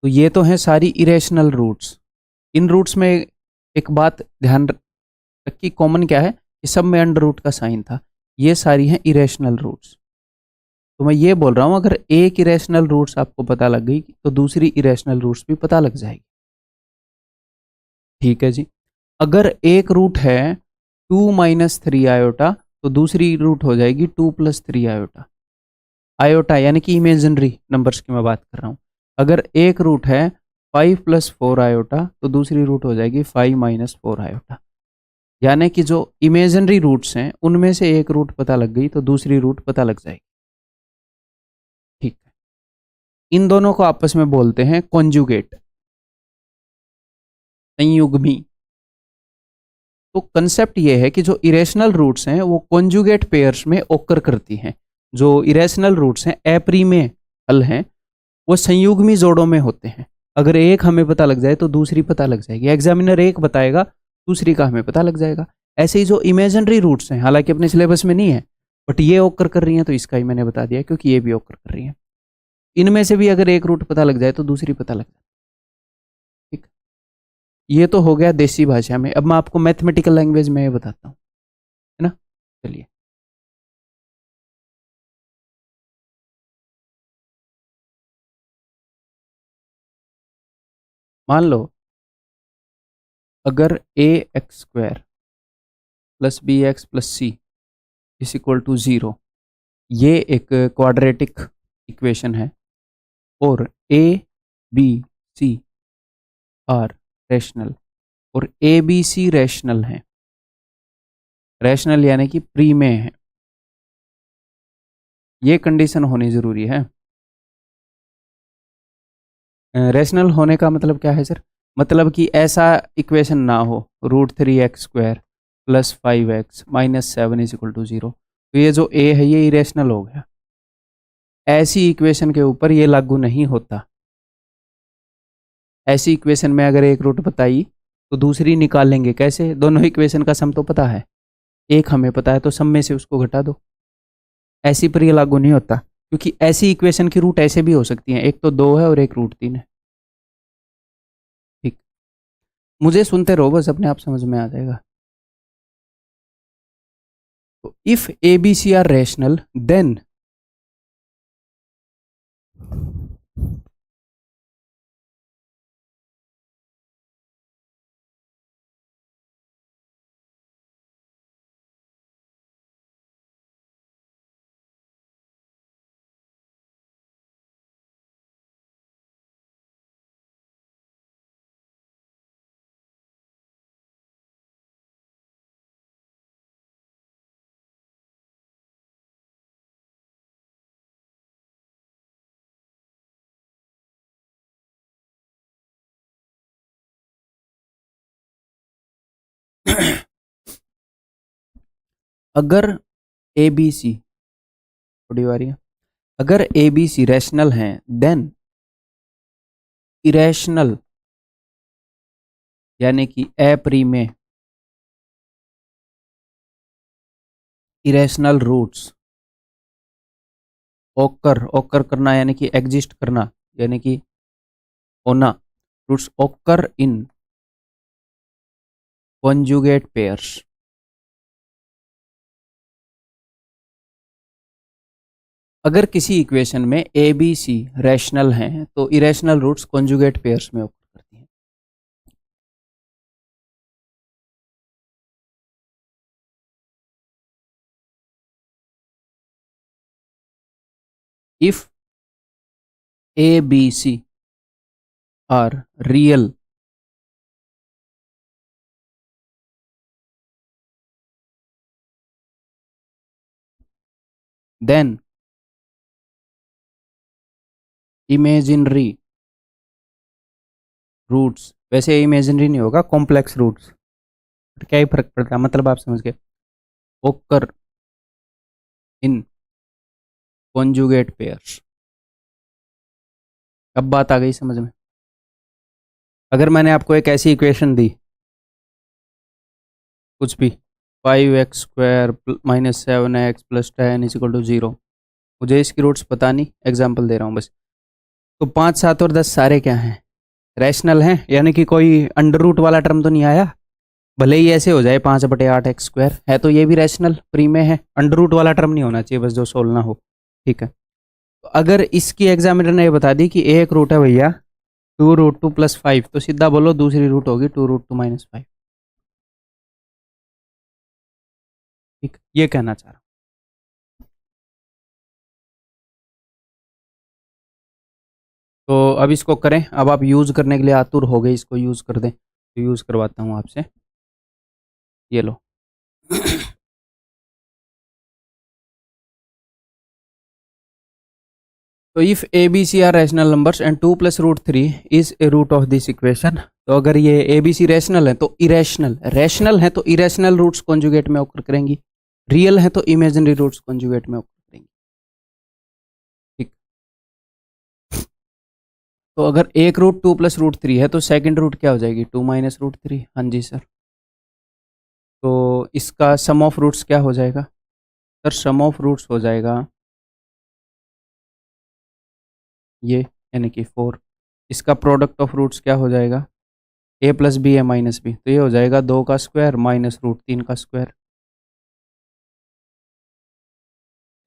[SPEAKER 1] तो ये तो है सारी इरेशनल रूट्स। इन रूट्स में एक बात ध्यान रखी, कॉमन क्या है कि सब में अंडर रूट का साइन था। ये सारी हैं इरेशनल रूट्स। तो मैं ये बोल रहा हूं अगर एक इरेशनल रूट्स आपको पता लग गई तो दूसरी इरेशनल रूट्स भी पता लग जाएगी। ठीक है जी, अगर एक रूट है 2 - 3 आयोटा तो दूसरी रूट हो जाएगी 2 + 3 आयोटा। आयोटा यानी कि इमेजिनरी नंबर्स की मैं बात कर रहा हूं। अगर एक रूट है 5 + 4 आयोटा तो दूसरी रूट हो जाएगी 5 - 4 आयोटा। यानी कि जो इमेजिनरी रूट्स हैं उनमें से एक रूट पता लग गई तो दूसरी रूट पता लग जाएगी। ठीक है, इन दोनों को आपस में बोलते हैं कॉन्जुगेट, संयुग्मी। तो कंसेप्ट ये है कि जो इरेशनल रूट्स हैं वो कॉन्जुगेट पेयर्स में ओकर करती हैं। जो इरेशनल रूट्स हैं अप्रीमेय हल हैं वो संयुग्मी जोड़ों में होते हैं। अगर एक हमें पता लग जाए तो दूसरी पता लग जाएगी। एग्जामिनर एक बताएगा, दूसरी का हमें पता लग जाएगा। ऐसे ही जो इमेजिनरी रूट्स हैं, हालांकि अपने सिलेबस में नहीं है बट ये ओकर कर रही हैं तो इसका ही मैंने बता दिया क्योंकि ये भी ओकर कर रही हैं। इनमें से भी अगर एक रूट पता लग जाए तो दूसरी पता लग जाए। ठीक, ये तो हो गया देसी भाषा में। अब मैं आपको मैथमेटिकल लैंग्वेज में बताता हूँ, है ना। चलिए, मान लो अगर ax² + bx + c = 0 ये एक क्वाड्रेटिक इक्वेशन है और A B C are rational और ए बी सी रैशनल है। रैशनल यानी कि प्रीमेय है। ये कंडीशन होनी जरूरी है। रैशनल होने का मतलब क्या है सर? मतलब कि ऐसा इक्वेशन ना हो √3x² + 5x - 7 = 0। तो ये जो ए है ये इरेशनल हो गया। ऐसी इक्वेशन के ऊपर ये लागू नहीं होता। ऐसी इक्वेशन में अगर एक रूट बताई तो दूसरी निकाल लेंगे कैसे, दोनों इक्वेशन का सम तो पता है, एक हमें पता है तो सम में से उसको घटा दो। ऐसी पर ये लागू नहीं होता, क्योंकि ऐसी इक्वेशन की रूट ऐसे भी हो सकती हैं, एक तो 2 है और एक रूट 3 है। ठीक, मुझे सुनते रहो बस, अपने आप समझ में आ जाएगा। तो if A B C are rational then अगर ए बी सी, थोड़ी बारी है, अगर ए बी सी रैशनल हैं देन इरेशनल यानी कि अप्रीमेय इरेशनल रूट्स ओकर, ओकर करना यानी कि एग्जिस्ट करना यानी कि होना, रूट्स ओकर इन कॉन्जुगेट पेयर्स। अगर किसी इक्वेशन में ए बी सी रैशनल हैं तो इरेशनल रूट्स कॉन्जुगेट पेयर्स में ओकर करती हैं। If A B C are real then imaginary roots, वैसे इमेजिनरी नहीं होगा, कॉम्प्लेक्स रूट्स, क्या ही फर्क पड़ता है, मतलब आप समझ गए, ओकर इन कॉन्जुगेट पेयर्स। अब बात आ गई समझ में। अगर मैंने आपको एक ऐसी इक्वेशन दी, कुछ भी 5x² -7x + 10 = 0, मुझे इसकी रूट्स पता नहीं, एग्जाम्पल दे रहा हूँ बस, तो 5, 7 और 10 सारे क्या हैं, रैशनल हैं, यानी कि कोई अंडर रूट वाला टर्म तो नहीं आया, भले ही ऐसे हो जाए 5/8x² है तो ये भी रैशनल प्री में है, अंडर रूट वाला टर्म नहीं होना चाहिए बस, जो सोल्व ना हो। ठीक है, तो अगर इसकी एग्जामिनर ने ये बता दी कि एक रूट है भैया 2√2 + 5, तो सीधा बोलो दूसरी रूट होगी 2√2 - 5। ठीक, ये कहना चाह रहा हूँ। तो अब इसको करें, अब आप यूज़ करने के लिए आतुर हो गए, इसको यूज़ कर दें, तो यूज़ करवाता हूँ आपसे, ये लो। तो if A B C are rational numbers and 2 + √3 is a root of this equation, तो अगर ये ए बी सी रैशनल है तो इरेशनल, रैशनल है तो इरेशनल रूट्स कॉन्जुगेट में ओकर करेंगी, रियल है तो इमेजिनरी रूट्स कॉन्जुगेट में ओकर करेंगी। ठीक, तो अगर एक रूट 2 + √3 है तो सेकंड रूट क्या हो जाएगी, 2 - √3। हाँ जी सर, तो इसका सम ऑफ रूट्स क्या हो जाएगा सर, सम ऑफ रूट्स हो जाएगा ये, यानी कि 4। इसका प्रोडक्ट ऑफ रूट्स क्या हो जाएगा, a + b है -b, तो ये हो जाएगा 2 का स्क्वायर -√3 का स्क्वायर,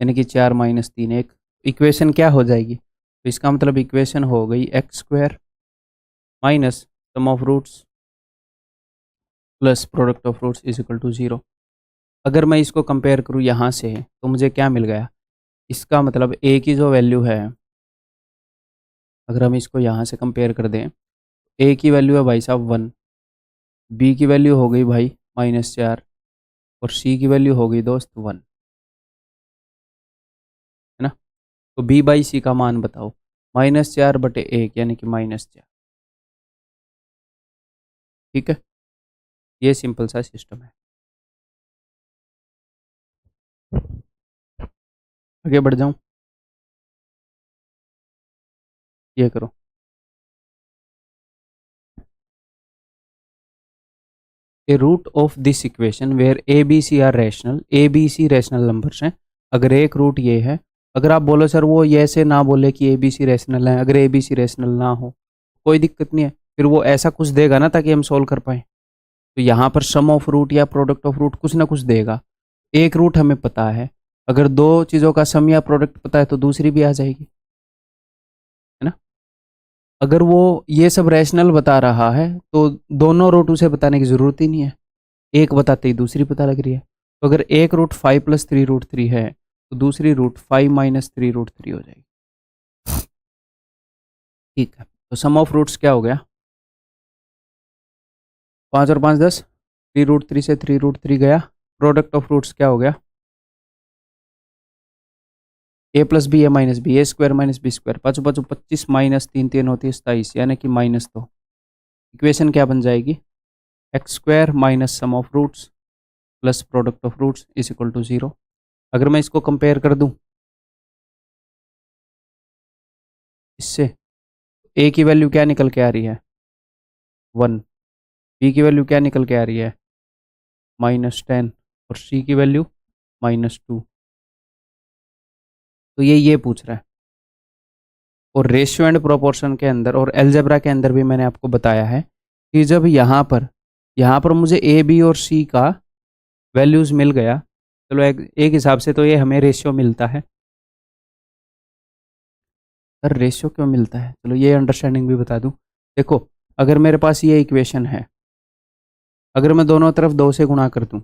[SPEAKER 1] यानी कि 4 - 3 1। इक्वेशन क्या हो जाएगी, तो इसका मतलब इक्वेशन हो गई x² minus sum of roots plus product of roots is equal to 0। अगर मैं इसको कंपेयर करूँ यहाँ से तो मुझे क्या मिल गया, इसका मतलब a की जो वैल्यू है, अगर हम इसको यहाँ से कंपेयर कर दें, a की वैल्यू है भाई साहब 1, b की वैल्यू हो गई भाई -4 और c की वैल्यू हो गई दोस्त 1, है ना। तो b/c का मान बताओ, -4/1 यानी कि -4। ठीक है, ये सिंपल सा सिस्टम है। आगे बढ़ जाऊं, ये करो, A root of this equation where A B C are rational, A B C rational numbers हैं। अगर एक रूट ये है, अगर आप बोलो सर वो ये ऐसे ना बोले कि ए बी सी रैशनल है, अगर ए बी सी रैशनल ना हो कोई दिक्कत नहीं है, फिर वो ऐसा कुछ देगा ना ताकि हम सोल्व कर पाए। तो यहाँ पर सम ऑफ रूट या प्रोडक्ट ऑफ रूट कुछ ना कुछ देगा। एक रूट हमें पता है, अगर दो चीज़ों का सम या प्रोडक्ट पता है तो दूसरी भी आ जाएगी, है ना। अगर वो ये सब रैशनल बता रहा है तो दोनों रूट उसे बताने की ज़रूरत ही नहीं है, एक बताते ही दूसरी पता लग रही है। तो अगर एक रूट 5 + 3√3 है तो दूसरी रूट 5 - 3√3 हो जाएगी। ठीक है, तो सम ऑफ रूट्स क्या हो गया, 5 और 5 10, 3√3 से 3√3 गया। प्रोडक्ट ऑफ रूट्स क्या हो गया, a + b a - b, a² - b², 5 5 25 -3 3 होती है 27, यानी कि -2। इक्वेशन क्या बन जाएगी, x² - sum of roots plus product of roots is equal to 0। अगर मैं इसको कंपेयर कर दूं इससे, a की वैल्यू क्या निकल के आ रही है 1, b की वैल्यू क्या निकल के आ रही है -10 और c की वैल्यू -2। तो ये पूछ रहा है। और रेशियो एंड प्रोपोर्शन के अंदर और एलजेब्रा के अंदर भी मैंने आपको बताया है कि जब यहाँ पर मुझे ए बी और सी का वैल्यूज़ मिल गया, चलो एक हिसाब से तो ये हमें रेशियो मिलता है। सर रेशियो क्यों मिलता है, चलो ये अंडरस्टैंडिंग भी बता दूं। देखो, अगर मेरे पास ये इक्वेशन है, अगर मैं दोनों तरफ 2 से गुणा कर दूं,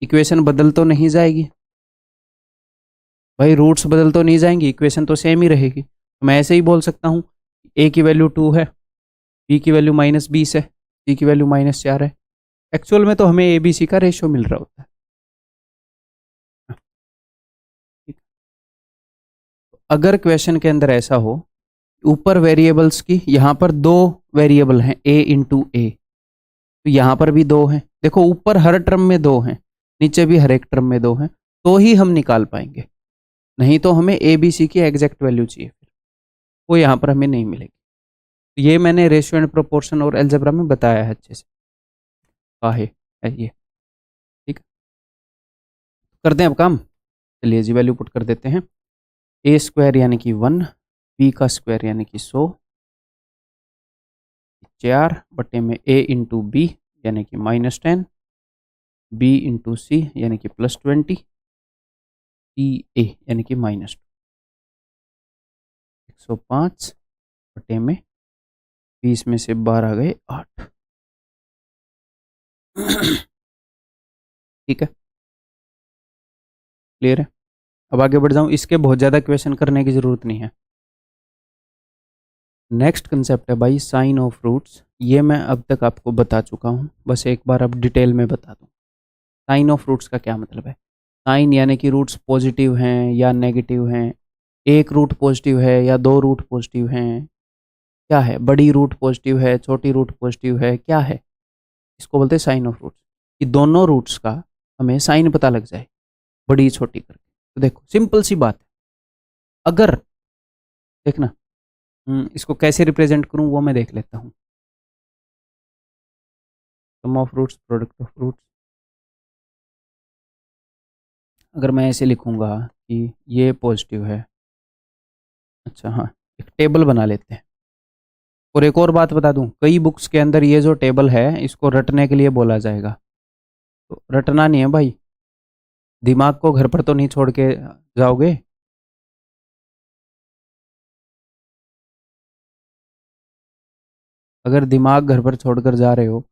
[SPEAKER 1] इक्वेशन बदल तो नहीं जाएगी भाई, रूट्स बदल तो नहीं जाएंगी, इक्वेशन तो सेम ही रहेगी। तो मैं ऐसे ही बोल सकता हूँ a की वैल्यू 2 है, b की वैल्यू -20 है, c की वैल्यू -4 है। एक्चुअल में तो हमें ए बी सी का रेशियो मिल रहा होता है। अगर क्वेश्चन के अंदर ऐसा हो, ऊपर वेरिएबल्स की, यहाँ पर 2 वेरिएबल हैं a × a, तो यहाँ पर भी 2 हैं। देखो ऊपर हर टर्म में 2 हैं, नीचे भी हर एक टर्म में 2 हैं, तो ही हम निकाल पाएंगे, नहीं तो हमें ए बी सी की एग्जैक्ट वैल्यू चाहिए, फिर वो यहाँ पर हमें नहीं मिलेगी। ये मैंने रेशियो एंड प्रोपोर्शन और अलजेब्रा में बताया है अच्छे से, काहे है ये। ठीक है, करते हैं अब काम। चलिए जी, वैल्यू पुट कर देते हैं। a² यानी कि 1, b का स्क्वायर यानी कि 100, 4 बटे में a × b यानी कि -10, b × c यानी कि +20, c a यानी कि -2, 105 बटे में 20 में से 12 गए 8। ठीक है, क्लियर है। अब आगे बढ़ जाऊं, इसके बहुत ज़्यादा क्वेश्चन करने की ज़रूरत नहीं है। नेक्स्ट कंसेप्ट है भाई साइन ऑफ रूट्स। ये मैं अब तक आपको बता चुका हूँ, बस एक बार अब डिटेल में बता दूँ। साइन ऑफ रूट्स का क्या मतलब है, साइन यानी कि रूट्स पॉजिटिव हैं या नेगेटिव हैं, एक रूट पॉजिटिव है या 2 रूट पॉजिटिव हैं, क्या है, बड़ी रूट पॉजिटिव है, छोटी रूट पॉजिटिव है, क्या है, इसको बोलते हैं साइन ऑफ रूट्स। कि दोनों रूट्स का हमें साइन पता लग जाए बड़ी छोटी करके। तो देखो सिंपल सी बात है, अगर देखना इसको कैसे रिप्रेजेंट करूं वो मैं देख लेता हूं। Sum of roots product of roots, अगर मैं ऐसे लिखूंगा कि ये पॉजिटिव है, अच्छा हाँ, एक टेबल बना लेते हैं। और एक और बात बता दूं, कई बुक्स के अंदर ये जो टेबल है इसको रटने के लिए बोला जाएगा, तो रटना नहीं है भाई, दिमाग को घर पर तो नहीं छोड़ के जाओगे। अगर दिमाग घर पर छोड़कर जा रहे हो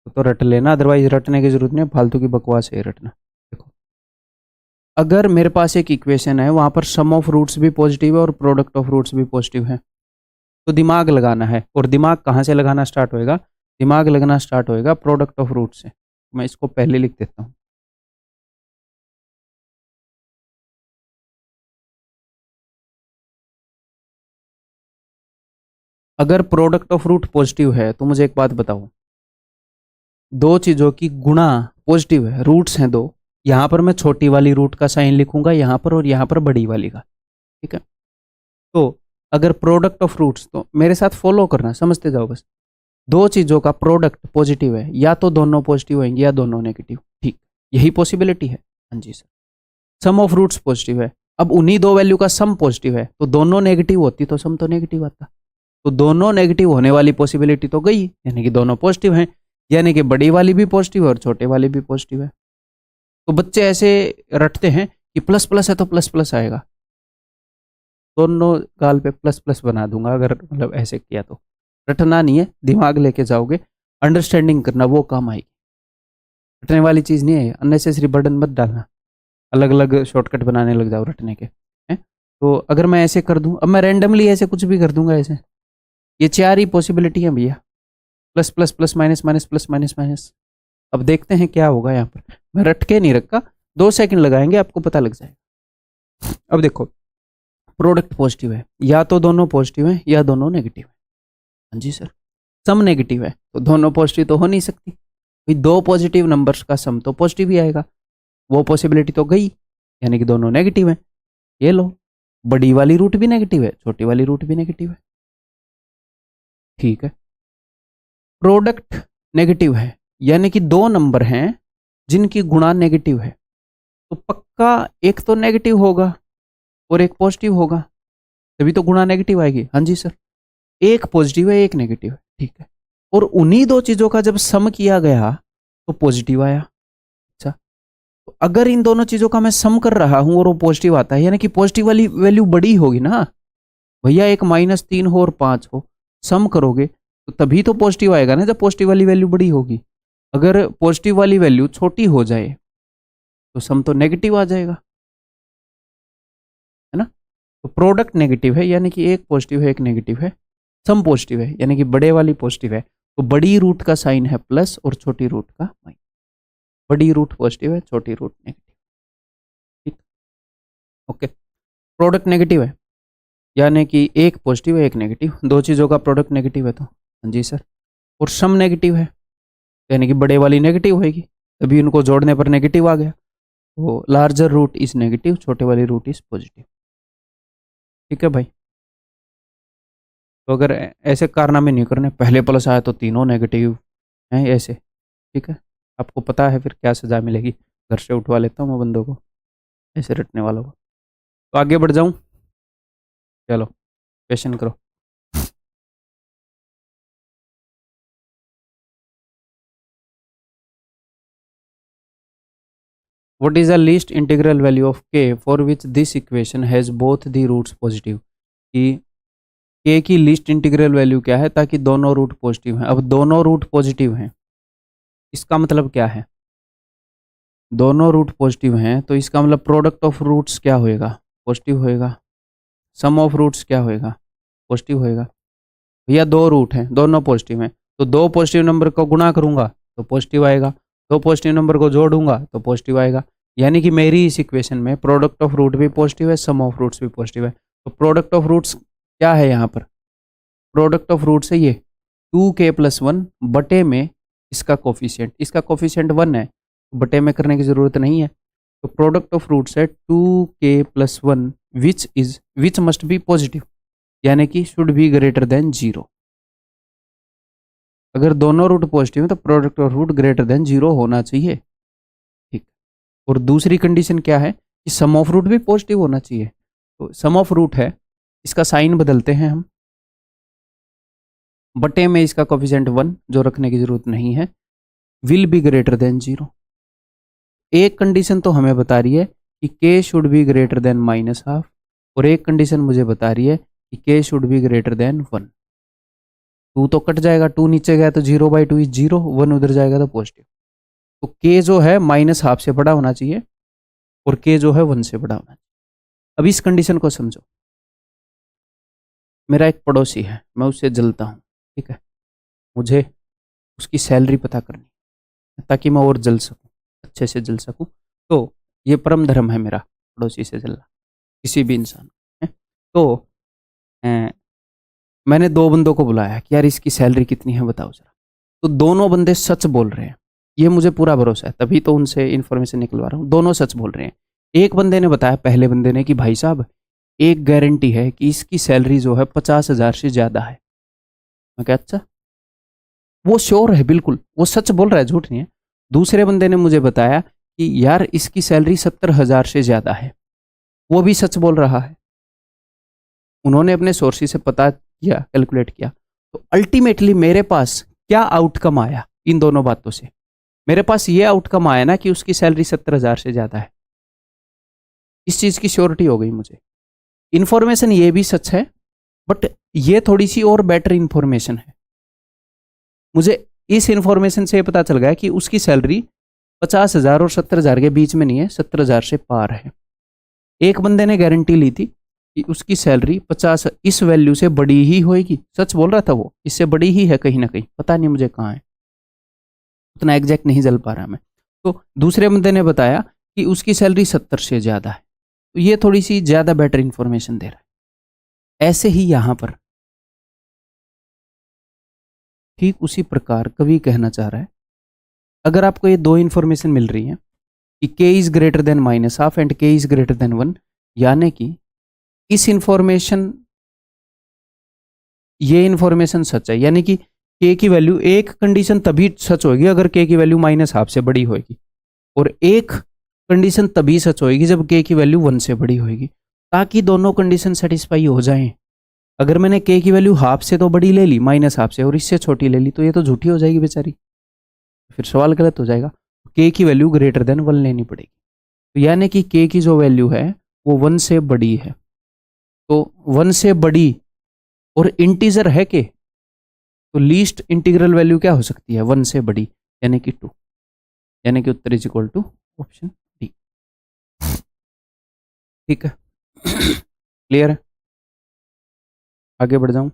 [SPEAKER 1] तो रट लेना, अदरवाइज रटने की जरूरत नहीं है, फालतू की बकवास है रटना। देखो, अगर मेरे पास एक इक्वेशन है, वहां पर सम ऑफ रूट्स भी पॉजिटिव है और प्रोडक्ट ऑफ रूट्स भी पॉजिटिव है, तो दिमाग लगाना है। और दिमाग कहाँ से लगाना स्टार्ट होएगा, दिमाग लगना स्टार्ट होएगा प्रोडक्ट ऑफ रूट से। मैं इसको पहले लिख देता हूँ। अगर प्रोडक्ट ऑफ रूट पॉजिटिव है तो मुझे एक बात बताओ, दो चीज़ों की गुणा पॉजिटिव है, रूट्स हैं 2, यहाँ पर मैं छोटी वाली रूट का साइन लिखूंगा यहाँ पर, और यहाँ पर बड़ी वाली का। ठीक है, तो अगर प्रोडक्ट ऑफ रूट्स, तो मेरे साथ फॉलो करना, समझते जाओ बस, दो चीज़ों का प्रोडक्ट पॉजिटिव है, या तो दोनों पॉजिटिव होंगे या दोनों नेगेटिव। ठीक, यही पॉसिबिलिटी है। हाँ जी sir. Sum of roots positive है, अब उन्हीं दो वैल्यू का सम पॉजिटिव है, तो दोनों नेगेटिव होती तो सम तो नेगेटिव आता। तो दोनों नेगेटिव होने वाली पॉसिबिलिटी तो गई, यानी कि दोनों पॉजिटिव हैं, यानी कि बड़ी वाली भी पॉजिटिव है और छोटे वाली भी पॉजिटिव है। तो बच्चे ऐसे रटते हैं कि प्लस प्लस है तो प्लस प्लस आएगा, दोनों गाल पे प्लस प्लस बना दूंगा अगर मतलब ऐसे किया तो। रटना नहीं है, दिमाग लेके जाओगे, अंडरस्टैंडिंग करना, वो काम आएगी। रटने वाली चीज़ नहीं है, अननेसेसरी बर्डन मत डालना, अलग अलग शॉर्टकट बनाने लग जाओ रटने के हैं। तो अगर मैं ऐसे कर दूं, अब मैं रैंडमली ऐसे कुछ भी कर दूंगा ऐसे, ये चार ही पॉसिबिलिटी है भैया, plus plus plus minus minus plus minus minus. अब देखते हैं क्या होगा यहाँ पर, मैं रट के नहीं रखा, 2 सेकंड लगाएंगे आपको पता लग जाएगा। अब देखो, प्रोडक्ट पॉजिटिव है, या तो दोनों पॉजिटिव है या दोनों नेगेटिव है। हाँ जी सर। सम नेगेटिव है तो दोनों पॉजिटिव तो हो नहीं सकती, भाई दो पॉजिटिव नंबर्स का सम तो पॉजिटिव ही आएगा, वो पॉसिबिलिटी तो गई, यानी कि दोनों नेगेटिव है। ये लो, बड़ी वाली रूट भी नेगेटिव है, छोटी वाली रूट भी नेगेटिव है। ठीक है, प्रोडक्ट नेगेटिव है, यानी कि दो नंबर हैं जिनकी गुणा नेगेटिव है, तो पक्का एक तो नेगेटिव होगा और एक पॉजिटिव होगा, तभी तो गुणा नेगेटिव आएगी। हाँ जी सर। एक पॉजिटिव है एक नेगेटिव है, ठीक है, और उन्हीं दो चीजों का जब सम किया गया तो पॉजिटिव आया। अच्छा, तो अगर इन दोनों चीजों का मैं सम कर रहा हूं और वो पॉजिटिव आता है, यानी कि पॉजिटिव वाली वैल्यू बड़ी होगी ना भैया, एक -3 हो और 5 हो, सम करोगे तो तभी तो पॉजिटिव आएगा ना, जब पॉजिटिव वाली वैल्यू बड़ी होगी। अगर पॉजिटिव वाली वैल्यू छोटी हो जाए तो सम तो नेगेटिव आ जाएगा, है ना। तो प्रोडक्ट नेगेटिव है, यानी कि एक पॉजिटिव है एक नेगेटिव है, सम पॉजिटिव है यानी कि बड़े वाली पॉजिटिव है, तो बड़ी रूट का साइन है प्लस और छोटी रूट का माइनस। बड़ी रूट पॉजिटिव है, छोटी रूट नेगेटिव। ठीक, ओके। प्रोडक्ट नेगेटिव है, यानी कि एक पॉजिटिव है एक नेगेटिव, दो चीज़ों का प्रोडक्ट नेगेटिव है तो हाँ जी सर। और सम नेगेटिव है, यानी कि बड़े वाली नेगेटिव होगी, तभी उनको जोड़ने पर नेगेटिव आ गया, तो लार्जर रूट इज नेगेटिव, छोटे वाली रूट इज पॉजिटिव। ठीक है भाई। तो अगर ऐसे कारनामे नहीं करने, पहले प्लस आया तो तीनों नेगेटिव हैं ऐसे, ठीक है, आपको पता है फिर क्या सजा मिलेगी। घर से उठवा लेता हूँ मैं बंदों को, ऐसे रटने वालों को। तो आगे बढ़ जाऊँ, चलो क्वेश्चन करो। What is the least integral value of k for which this equation has both the roots positive? कि k की लीस्ट इंटीग्रल वैल्यू क्या है ताकि दोनों रूट पॉजिटिव हैं। अब दोनों रूट पॉजिटिव हैं, इसका मतलब क्या है, दोनों रूट पॉजिटिव हैं तो इसका मतलब प्रोडक्ट ऑफ रूट्स क्या होएगा, पॉजिटिव होएगा। सम ऑफ रूट्स क्या होएगा, पॉजिटिव होएगा। भैया दो रूट हैं दोनों पॉजिटिव हैं, तो दो पॉजिटिव नंबर को गुणा करूंगा तो पॉजिटिव आएगा, दो पॉजिटिव नंबर को जोड़ूंगा तो पॉजिटिव आएगा, यानी कि मेरी इस इक्वेशन में प्रोडक्ट ऑफ रूट भी पॉजिटिव है, सम ऑफ रूट्स भी पॉजिटिव है। तो प्रोडक्ट ऑफ रूट्स क्या है यहाँ पर, प्रोडक्ट ऑफ रूट्स है ये 2k+1 बटे में इसका कोफिशिएंट 1 है, बटे में करने की जरूरत नहीं है। तो प्रोडक्ट ऑफ रूट्स है 2k+1 which must be positive, यानी कि शुड बी ग्रेटर देन 0। अगर दोनों रूट पॉजिटिव है तो product of root greater than 0 होना चाहिए। ठीक, और दूसरी कंडीशन क्या है कि सम ऑफ रूट भी पॉजिटिव होना चाहिए। तो सम ऑफ रूट है, इसका साइन बदलते हैं हम, बटे में इसका कोफिशिएंट 1 जो रखने की जरूरत नहीं है, विल बी ग्रेटर देन 0। एक कंडीशन तो हमें बता रही है कि k should be greater then -12, और एक कंडीशन मुझे बता रही है कि k should be greater then 1। 2 तो कट जाएगा, 2 नीचे गया तो 0/2 इज 0, 1 उधर जाएगा तो पॉजिटिव। तो k जो है -12 से बड़ा होना चाहिए और k जो है 1 से बड़ा होना चाहिए। अब इस कंडीशन को समझो, मेरा एक पड़ोसी है, मैं उससे जलता हूँ, ठीक है, मुझे उसकी सैलरी पता करनी है ताकि मैं और जल सकूँ, अच्छे से जल सकूँ। तो ये परम धर्म है मेरा, पड़ोसी से जलना, किसी भी इंसान है। तो मैंने दो बंदों को बुलाया कि यार इसकी सैलरी कितनी है बताओ जरा। तो दोनों बंदे सच बोल रहे हैं, ये मुझे पूरा भरोसा है, तभी तो उनसे इन्फॉर्मेशन निकलवा रहा हूँ। दोनों सच बोल रहे हैं। एक बंदे ने बताया, पहले बंदे ने, कि भाई साहब एक गारंटी है कि इसकी सैलरी जो है 50,000 से ज़्यादा है। मैं क्या, अच्छा वो श्योर है, बिल्कुल वो सच बोल रहा है, झूठ नहीं है। दूसरे बंदे ने मुझे बताया कि यार इसकी सैलरी 70,000 से ज्यादा है, वो भी सच बोल रहा है। उन्होंने अपने सोर्सेज से पता किया, कैलकुलेट किया, तो अल्टीमेटली मेरे पास क्या आउटकम आया इन दोनों बातों से? मेरे पास ये आउटकम आया ना कि उसकी सैलरी 70,000 से ज्यादा है। इस चीज की श्योरिटी हो गई मुझे। इंफॉर्मेशन ये भी सच है, बट ये थोड़ी सी और बेटर इंफॉर्मेशन है। मुझे इस इंफॉर्मेशन से पता चल गया कि उसकी सैलरी 50,000 और 70,000 के बीच में नहीं है, 70,000 से पार है। एक बंदे ने गारंटी ली थी कि उसकी सैलरी 50 इस वैल्यू से बड़ी ही होएगी, सच बोल रहा था वो, इससे बड़ी ही है कहीं ना कहीं, पता नहीं मुझे कहाँ है, उतना एग्जैक्ट नहीं जल पा रहा मैं। तो दूसरे बंदे ने बताया कि उसकी सैलरी 70 से ज्यादा है, तो ये थोड़ी सी ज्यादा बेटर इंफॉर्मेशन दे रहा है। ऐसे ही यहां पर ठीक उसी प्रकार कवि कहना चाह रहा है, अगर आपको ये दो इंफॉर्मेशन मिल रही है कि k is greater then -12 and k is greater then 1, यानी कि इस इंफॉर्मेशन, ये इंफॉर्मेशन सच है, यानी कि k की वैल्यू, एक कंडीशन तभी सच होगी अगर k की वैल्यू -12 से बड़ी होगी, और एक कंडीशन तभी सच होगी जब k की वैल्यू 1 से बड़ी होगी, ताकि दोनों कंडीशन सेटिस्फाई हो जाएं। अगर मैंने k की वैल्यू हाफ से तो बड़ी ले ली, -12 से, और इससे छोटी ले ली, तो ये तो झूठी हो जाएगी बेचारी, फिर सवाल गलत हो जाएगा। k की वैल्यू ग्रेटर देन 1 लेनी पड़ेगी, तो यानी कि k की जो वैल्यू है वो 1 से बड़ी है। तो 1 से बड़ी और इंटीजर है k, तो लीस्ट इंटीग्रल वैल्यू क्या हो सकती है? 1 से बड़ी, यानी कि 2, यानी कि उत्तर is equal to option D. ठीक है, क्लियर है? आगे बढ़ जाऊं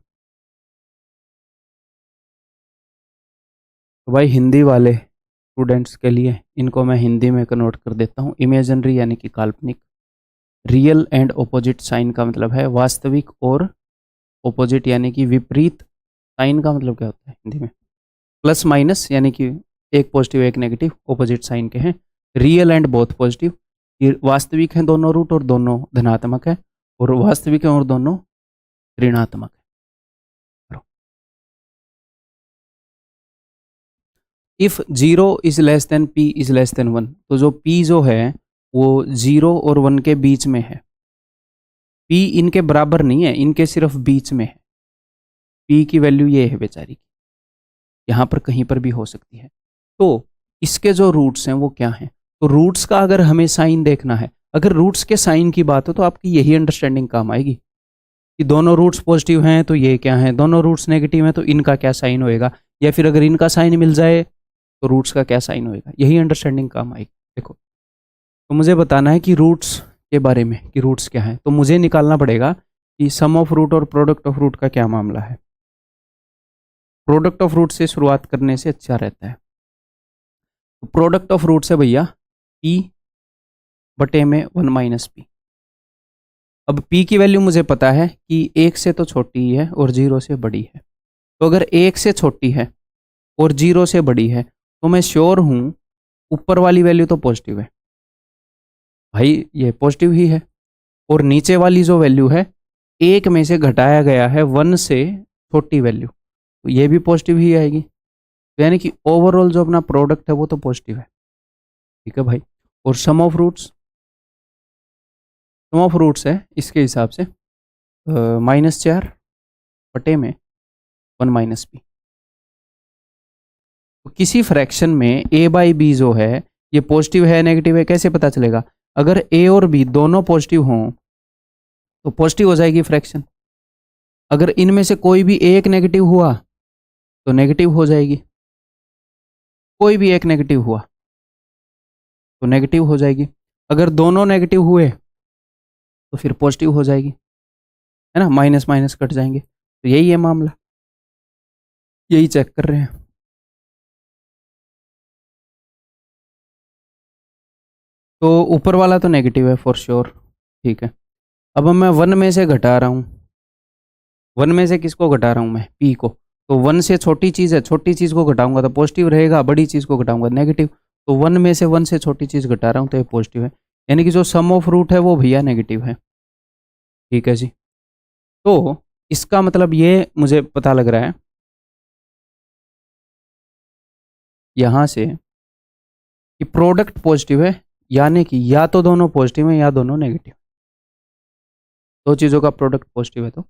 [SPEAKER 1] तो भाई हिंदी वाले स्टूडेंट्स के लिए इनको मैं हिंदी में कन्वर्ट कर देता हूँ। इमेजिनरी यानी कि काल्पनिक, रियल एंड ओपोजिट साइन का मतलब है वास्तविक और ओपोजिट यानी कि विपरीत। साइन का मतलब क्या होता है हिंदी में? प्लस माइनस, यानी कि एक पॉजिटिव एक नेगेटिव, ओपोजिट साइन के हैं। रियल एंड बोथ पॉजिटिव, ये वास्तविक हैं दोनों रूट और दोनों धनात्मक है, और वास्तविक हैं और दोनों ऋणात्मक है। If 0 is less then p is less then 1, तो जो p जो है वो 0 और 1 के बीच में है। p इनके बराबर नहीं है, इनके सिर्फ बीच में है। p की वैल्यू ये है बेचारी की, यहाँ पर कहीं पर भी हो सकती है। तो इसके जो रूट्स हैं वो क्या हैं? तो रूट्स का अगर हमें साइन देखना है, अगर रूट्स के साइन की बात हो तो आपकी यही अंडरस्टैंडिंग काम आएगी कि दोनों रूट्स पॉजिटिव हैं तो ये क्या है, दोनों रूट्स नेगेटिव हैं तो इनका क्या साइन होएगा, या फिर अगर इनका साइन मिल जाए तो रूट्स का क्या साइन होएगा, यही अंडरस्टैंडिंग काम आएगी। देखो, तो मुझे बताना है कि रूट्स के बारे में, कि रूट्स क्या है, तो मुझे निकालना पड़ेगा कि सम ऑफ रूट और प्रोडक्ट ऑफ रूट का क्या मामला है। प्रोडक्ट ऑफ रूट से शुरुआत करने से अच्छा रहता है। तो प्रोडक्ट ऑफ रूट से भैया p बटे में 1 माइनस पी। अब p की वैल्यू मुझे पता है कि 1 से तो छोटी ही है और 0 से बड़ी है, तो अगर 1 से छोटी है और 0 से बड़ी है तो मैं श्योर हूं ऊपर वाली वैल्यू तो पॉजिटिव है, भाई ये पॉजिटिव ही है, और नीचे वाली जो वैल्यू है 1 में से घटाया गया है 1 से छोटी वैल्यू, तो ये भी पॉजिटिव ही आएगी। तो यानी कि ओवरऑल जो अपना प्रोडक्ट है वो तो पॉजिटिव है। ठीक है भाई, और sum of roots, sum of roots है इसके हिसाब से -4 बटे में 1 माइनस पी। तो किसी फ्रैक्शन में a बाई बी जो है ये पॉजिटिव है नेगेटिव है कैसे पता चलेगा? अगर a और b दोनों पॉजिटिव हों तो पॉजिटिव हो जाएगी फ्रैक्शन, अगर इनमें से कोई भी एक नेगेटिव हुआ तो नेगेटिव हो जाएगी, कोई भी एक नेगेटिव हुआ तो नेगेटिव हो जाएगी, अगर दोनों नेगेटिव हुए तो फिर पॉजिटिव हो जाएगी, है ना, माइनस माइनस कट जाएंगे। तो यही है मामला, यही चेक कर रहे हैं। तो ऊपर वाला तो नेगेटिव है फॉर श्योर, ठीक है। अब मैं 1 में से घटा रहा हूँ, 1 में से किसको घटा रहा हूँ मैं? p को, तो 1 से छोटी चीज़ है, छोटी चीज़ को घटाऊंगा तो पॉजिटिव रहेगा, बड़ी चीज़ को घटाऊंगा नेगेटिव, तो 1 में से 1 से छोटी चीज़ घटा रहा हूँ तो ये पॉजिटिव है, यानी कि जो सम ऑफ रूट है वो भैया नेगेटिव है। ठीक है जी, तो इसका मतलब ये मुझे पता लग रहा है यहाँ से कि प्रोडक्ट पॉजिटिव है, यानी कि या तो दोनों पॉजिटिव है या दोनों नेगेटिव, दो चीज़ों का प्रोडक्ट पॉजिटिव है। तो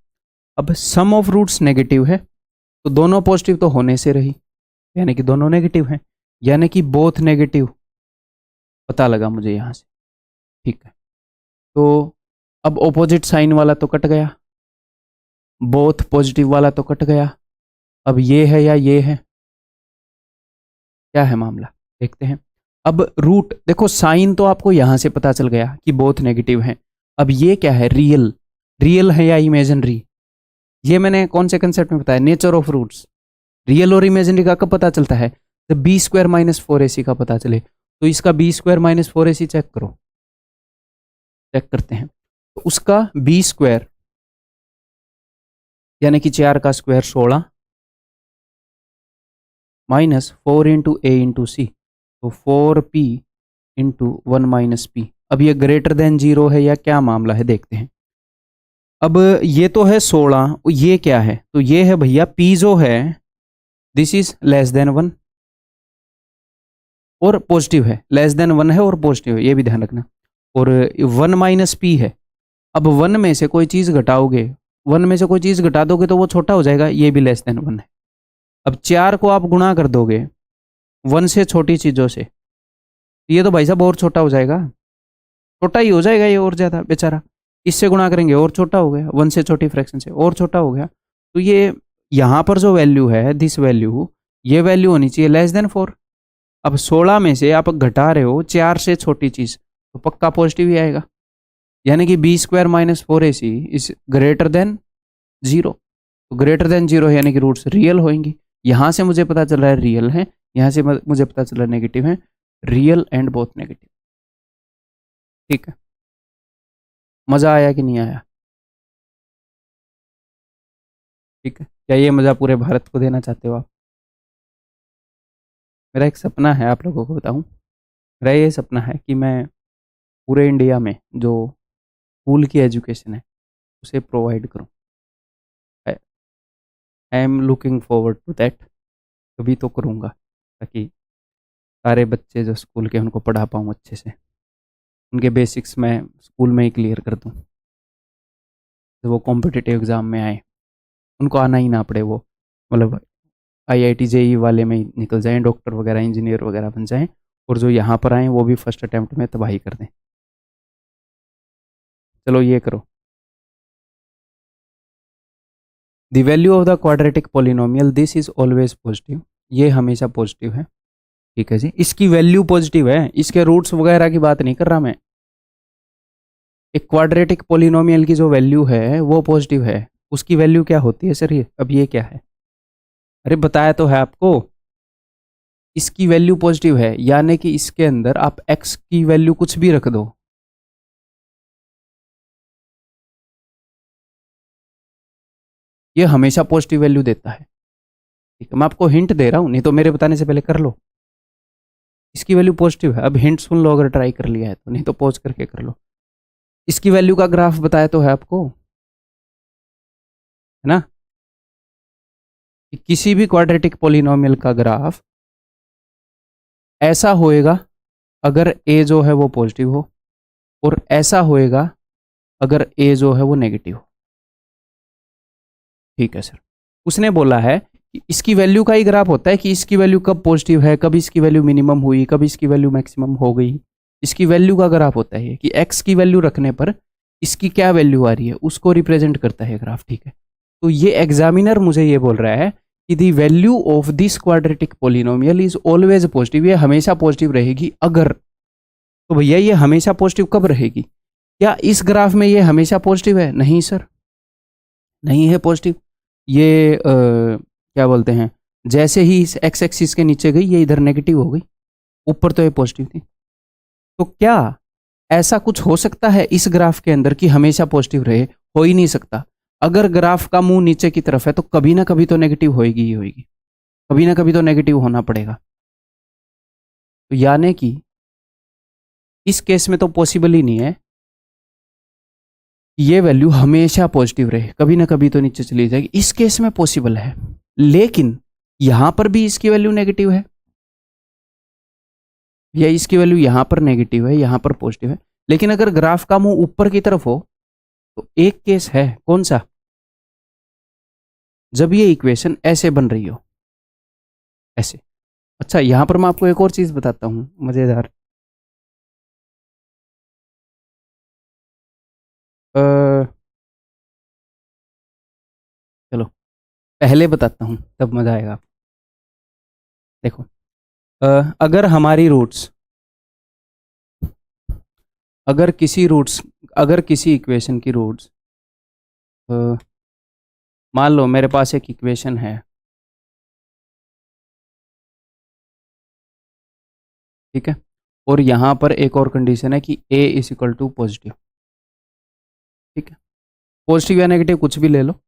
[SPEAKER 1] अब सम ऑफ रूट्स नेगेटिव है, तो दोनों पॉजिटिव तो होने से रही, यानी कि दोनों नेगेटिव हैं, यानी कि बोथ नेगेटिव पता लगा मुझे यहाँ से। ठीक है, तो अब ऑपोजिट साइन वाला तो कट गया, बोथ पॉजिटिव वाला तो कट गया। अब ये है या ये है, क्या है मामला देखते हैं। अब रूट देखो, साइन तो आपको यहां से पता चल गया कि बोथ नेगेटिव हैं। अब ये क्या है, रियल, रियल है या इमेजिनरी, ये मैंने कौन से कंसेप्ट में बताया, नेचर ऑफ रूट्स। रियल और इमेजिनरी का कब पता चलता है, जब बी स्क्वायर माइनस 4ac का पता चले। तो इसका B square minus 4ac check करो, चेक करते हैं। तो उसका बी स्क्वायर यानी कि 4 का square 16 minus 4 into A into सी, तो 4p इंटू 1 माइनस पी। अब ये ग्रेटर देन 0 है या क्या मामला है देखते हैं। अब ये तो है 16, ये क्या है, तो ये है भैया p जो है दिस इज लेस देन 1 और पॉजिटिव है, लेस देन 1 है और पॉजिटिव है, ये भी ध्यान रखना। और 1 माइनस पी है। अब 1 में से कोई चीज़ घटाओगे, 1 में से कोई चीज़ घटा दोगे तो वो छोटा हो जाएगा, ये भी लेस देन 1 है। अब 4 को आप गुणा कर दोगे 1 से छोटी चीज़ों से, ये तो भाई साहब और छोटा हो जाएगा, छोटा ही हो जाएगा ये और ज़्यादा बेचारा। इससे गुणा करेंगे और छोटा हो गया, 1 से छोटी फ्रैक्शन से और छोटा हो गया। तो ये यहाँ पर जो वैल्यू है दिस वैल्यू, ये वैल्यू होनी चाहिए लेस देन 4। अब 16 में से आप घटा रहे हो 4 से छोटी चीज़, तो पक्का पॉजिटिव ही आएगा, यानी कि B square minus 4ac is greater than 0। तो ग्रेटर देन 0 यानी कि रूट्स रियल होंगी। यहाँ से मुझे पता चल रहा है रियल है, यहाँ से मुझे पता चल रहा है नेगेटिव है, रियल एंड बोथ नेगेटिव। ठीक है, मज़ा आया कि नहीं आया? ठीक है, क्या ये मज़ा पूरे भारत को देना चाहते हो आप? मेरा एक सपना है, आप लोगों को बताऊं, मेरा ये सपना है कि मैं पूरे इंडिया में जो स्कूल की एजुकेशन है उसे प्रोवाइड करूं। I am looking forward to that, कभी तो करूंगा, ताकि सारे बच्चे जो स्कूल के उनको पढ़ा पाऊँ अच्छे से, उनके बेसिक्स मैं स्कूल में ही क्लियर कर दूँ, जब वो कॉम्पिटिटिव एग्ज़ाम में आए उनको आना ही ना पड़े, वो मतलब IIT JEE वाले में ही निकल जाएं, डॉक्टर वगैरह इंजीनियर वगैरह बन जाएं, और जो यहाँ पर आए वो भी फर्स्ट अटैम्प्ट में तबाही कर दें। चलो ये करो। The value of the quadratic polynomial this is always positive, ये हमेशा पॉजिटिव है। ठीक है जी, इसकी वैल्यू पॉजिटिव है, इसके रूट्स वगैरह की बात नहीं कर रहा मैं। एक क्वाड्रेटिक पोलिनोमियल की जो वैल्यू है वो पॉजिटिव है, उसकी वैल्यू क्या होती है सर? ये अब ये क्या है, अरे बताया तो है आपको, इसकी वैल्यू पॉजिटिव है, यानी कि इसके अंदर आप x की वैल्यू कुछ भी रख दो, ये हमेशा पॉजिटिव वैल्यू देता है। ठीक है, मैं आपको हिंट दे रहा हूं, नहीं तो मेरे बताने से पहले कर लो। इसकी वैल्यू पॉजिटिव है, अब हिंट सुन लो अगर ट्राई कर लिया है तो, नहीं तो पॉज करके कर लो। इसकी वैल्यू का ग्राफ बताया तो है आपको, है ना, कि किसी भी क्वाड्रेटिक पोलिनोमियल का ग्राफ ऐसा होएगा अगर a जो है वो पॉजिटिव हो, और ऐसा होएगा अगर a जो है वो नेगेटिव हो। ठीक है सर, उसने बोला है कि इसकी वैल्यू का ही ग्राफ होता है कि इसकी वैल्यू कब पॉजिटिव है, कब इसकी वैल्यू मिनिमम हुई, कब इसकी वैल्यू मैक्सिमम हो गई। इसकी वैल्यू का ग्राफ होता है कि x की वैल्यू रखने पर इसकी क्या वैल्यू आ रही है, उसको रिप्रेजेंट करता है ग्राफ। ठीक है, तो ये एग्जामिनर मुझे ये बोल रहा है कि the value of this quadratic polynomial is always positive, ये हमेशा पॉजिटिव रहेगी अगर। तो भैया ये हमेशा पॉजिटिव कब रहेगी? क्या इस ग्राफ में ये हमेशा पॉजिटिव है? नहीं सर, नहीं है पॉजिटिव। ये क्या बोलते हैं, जैसे ही इस एक्स एक्सिस के नीचे गई ये इधर नेगेटिव हो गई, ऊपर तो ये पॉजिटिव थी। तो क्या ऐसा कुछ हो सकता है इस ग्राफ के अंदर कि हमेशा पॉजिटिव रहे? हो ही नहीं सकता। अगर ग्राफ का मुंह नीचे की तरफ है तो कभी ना कभी तो नेगेटिव होएगी ही होएगी, कभी ना कभी तो नेगेटिव होना पड़ेगा। तो यानी कि इस केस में तो पॉसिबल ही नहीं है कि ये वैल्यू हमेशा पॉजिटिव रहे, कभी ना कभी तो नीचे चली जाएगी। इस केस में पॉसिबल है, लेकिन यहां पर भी इसकी वैल्यू नेगेटिव है, या इसकी वैल्यू यहाँ पर नेगेटिव है, यहाँ पर पॉजिटिव है, लेकिन अगर ग्राफ का मुंह ऊपर की तरफ हो तो एक केस है, कौन सा? जब ये इक्वेशन ऐसे बन रही हो, ऐसे। अच्छा, यहां पर मैं आपको एक और चीज बताता हूं मजेदार। चलो पहले बताता हूं, तब मजा आएगा आपको। देखो, अगर हमारी रूट्स, अगर किसी इक्वेशन की रूट्स, मान लो मेरे पास एक इक्वेशन है, ठीक है, और यहां पर एक और कंडीशन है कि a is equal to positive, ठीक है, पॉजिटिव या नेगेटिव कुछ भी ले लो,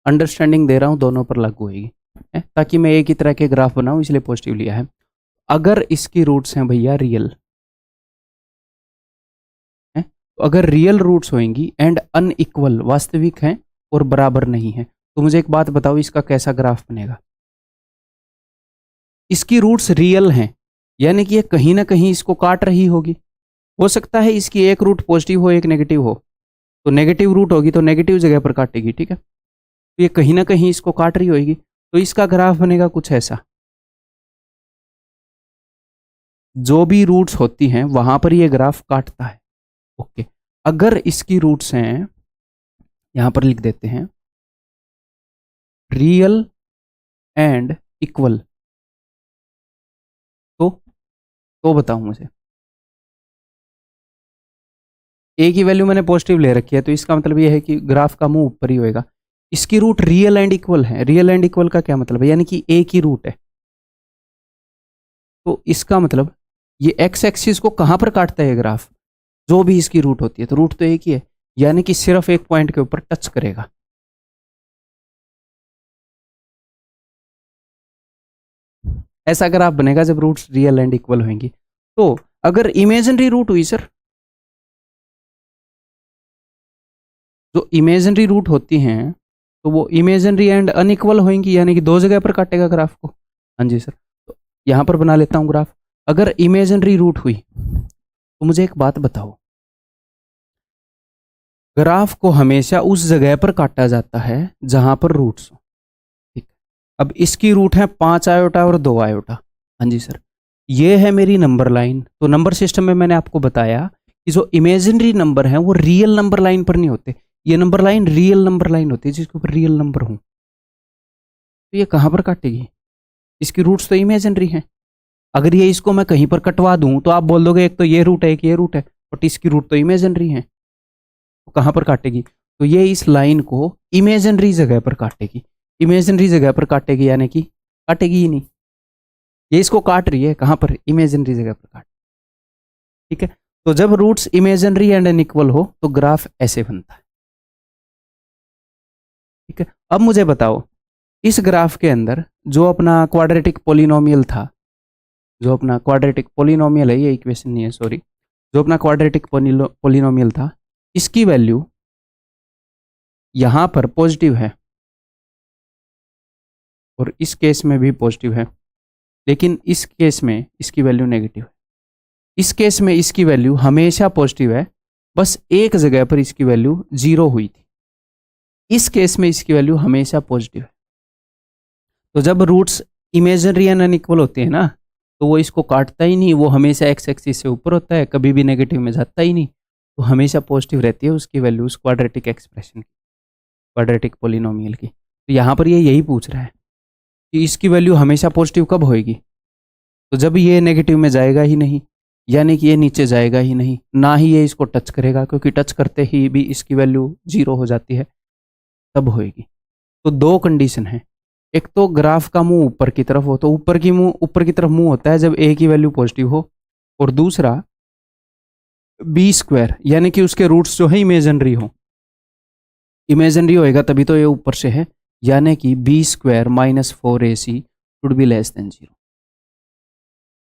[SPEAKER 1] अंडरस्टैंडिंग दे रहा हूं, दोनों पर लागू होगी, ताकि मैं एक ही तरह के ग्राफ बनाऊं, इसलिए पॉजिटिव लिया है। अगर इसकी रूट्स हैं भैया रियल, है तो अगर रियल रूट्स होंगी एंड अनइक्वल, वास्तविक हैं और बराबर नहीं है, तो मुझे एक बात बताओ, इसका कैसा ग्राफ बनेगा? इसकी रूट्स रियल हैं, यानी कि ये कहीं ना कहीं इसको काट रही होगी। हो सकता है इसकी एक रूट पॉजिटिव हो, एक नेगेटिव हो, तो नेगेटिव रूट होगी तो नेगेटिव जगह पर काटेगी, ठीक है, तो ये कहीं ना कहीं इसको काट रही होगी, तो इसका ग्राफ बनेगा कुछ ऐसा। जो भी रूट्स होती हैं वहां पर ये ग्राफ काटता है। ओके, अगर इसकी रूट्स हैं, यहां पर लिख देते हैं रियल एंड इक्वल, तो बताओ मुझे, ए की वैल्यू मैंने पॉजिटिव ले रखी है, तो इसका मतलब ये है कि ग्राफ का मुंह ऊपर ही होएगा। इसकी रूट रियल एंड इक्वल है, रियल एंड इक्वल का क्या मतलब है? यानी कि ए की रूट है, तो इसका मतलब ये एक्स एक्सिस को कहां पर काटता है ग्राफ? जो भी इसकी रूट होती है, तो रूट तो एक ही है, यानी कि सिर्फ एक पॉइंट के ऊपर टच करेगा। ऐसा ग्राफ बनेगा जब रूट्स रियल एंड इक्वल होंगी। तो अगर इमेजिनरी रूट हुई सर, जो इमेजिनरी रूट होती हैं तो वो इमेजिनरी एंड अनइक्वल होंगी, यानी कि दो जगह पर काटेगा ग्राफ को। हाँ जी सर, तो यहां पर बना लेता हूं ग्राफ। अगर इमेजिनरी रूट हुई तो मुझे एक बात बताओ, ग्राफ को हमेशा उस जगह पर काटा जाता है जहां पर रूट्स हो, ठीक है। अब इसकी रूट है 5 आयोटा और 2 आयोटा। हाँ जी सर, ये है मेरी नंबर लाइन। तो नंबर सिस्टम में मैंने आपको बताया कि जो इमेजिनरी नंबर हैं वो रियल नंबर लाइन पर नहीं होते, ये number line real number line होती है जिसके ऊपर रियल नंबर हूं। तो ये कहां पर काटेगी? इसकी रूट्स तो इमेजिनरी हैं। अगर ये इसको मैं कहीं पर कटवा दूं तो आप बोल दोगे एक तो ये रूट है, एक ये रूट है, बट इसकी रूट तो इमेजिनरी है, तो कहां पर काटेगी? तो ये इस लाइन को इमेजिनरी जगह पर काटेगी। इमेजिनरी जगह पर काटेगी यानी कि काटेगी ही नहीं, ये इसको काट रही है कहां पर? इमेजिनरी जगह पर काट, ठीक है। तो जब रूट्स इमेजिनरी एंड अनइक्वल हो तो ग्राफ ऐसे बनता है, ठीक है। अब मुझे बताओ, इस ग्राफ के अंदर जो अपना क्वाड्रेटिक पोलिनोमियल था, जो अपना क्वाड्रेटिक पोलिनोमियल है, ये इक्वेशन नहीं है सॉरी, जो अपना क्वाड्रेटिक पोलिनोमियल था, इसकी वैल्यू यहां पर पॉजिटिव है और इस केस में भी पॉजिटिव है, लेकिन इस केस में इसकी वैल्यू नेगेटिव है। इस केस में इसकी वैल्यू हमेशा पॉजिटिव है, बस एक जगह पर इसकी वैल्यू 0 हुई थी। इस केस में इसकी वैल्यू हमेशा पॉजिटिव है। तो जब रूट्स इमेजिनरी एंड अनइक्वल होते हैं ना, तो वो इसको काटता ही नहीं, वो हमेशा एक्स एक्सिस से ऊपर होता है, कभी भी नेगेटिव में जाता ही नहीं, तो हमेशा पॉजिटिव रहती है उसकी वैल्यू, उस क्वाड्रेटिक एक्सप्रेशन की, क्वाड्रेटिक पोलिनोमियल की। तो यहाँ पर ये यही पूछ रहा है कि इसकी वैल्यू हमेशा पॉजिटिव कब होएगी? तो जब ये नेगेटिव में जाएगा ही नहीं, यानी कि ये नीचे जाएगा ही नहीं, ना ही ये इसको टच करेगा, क्योंकि टच करते ही भी इसकी वैल्यू 0 हो जाती है, तब होएगी। तो दो कंडीशन है, एक तो ग्राफ का मुंह ऊपर की तरफ हो, तो ऊपर की तरफ मुंह होता है जब ए की वैल्यू पॉजिटिव हो, और दूसरा बी स्क्वायर, यानी कि उसके रूट्स जो है इमेजिनरी हो, इमेजिनरी होएगा तभी तो ये ऊपर से है, यानी कि B square minus 4ac should be less than 0।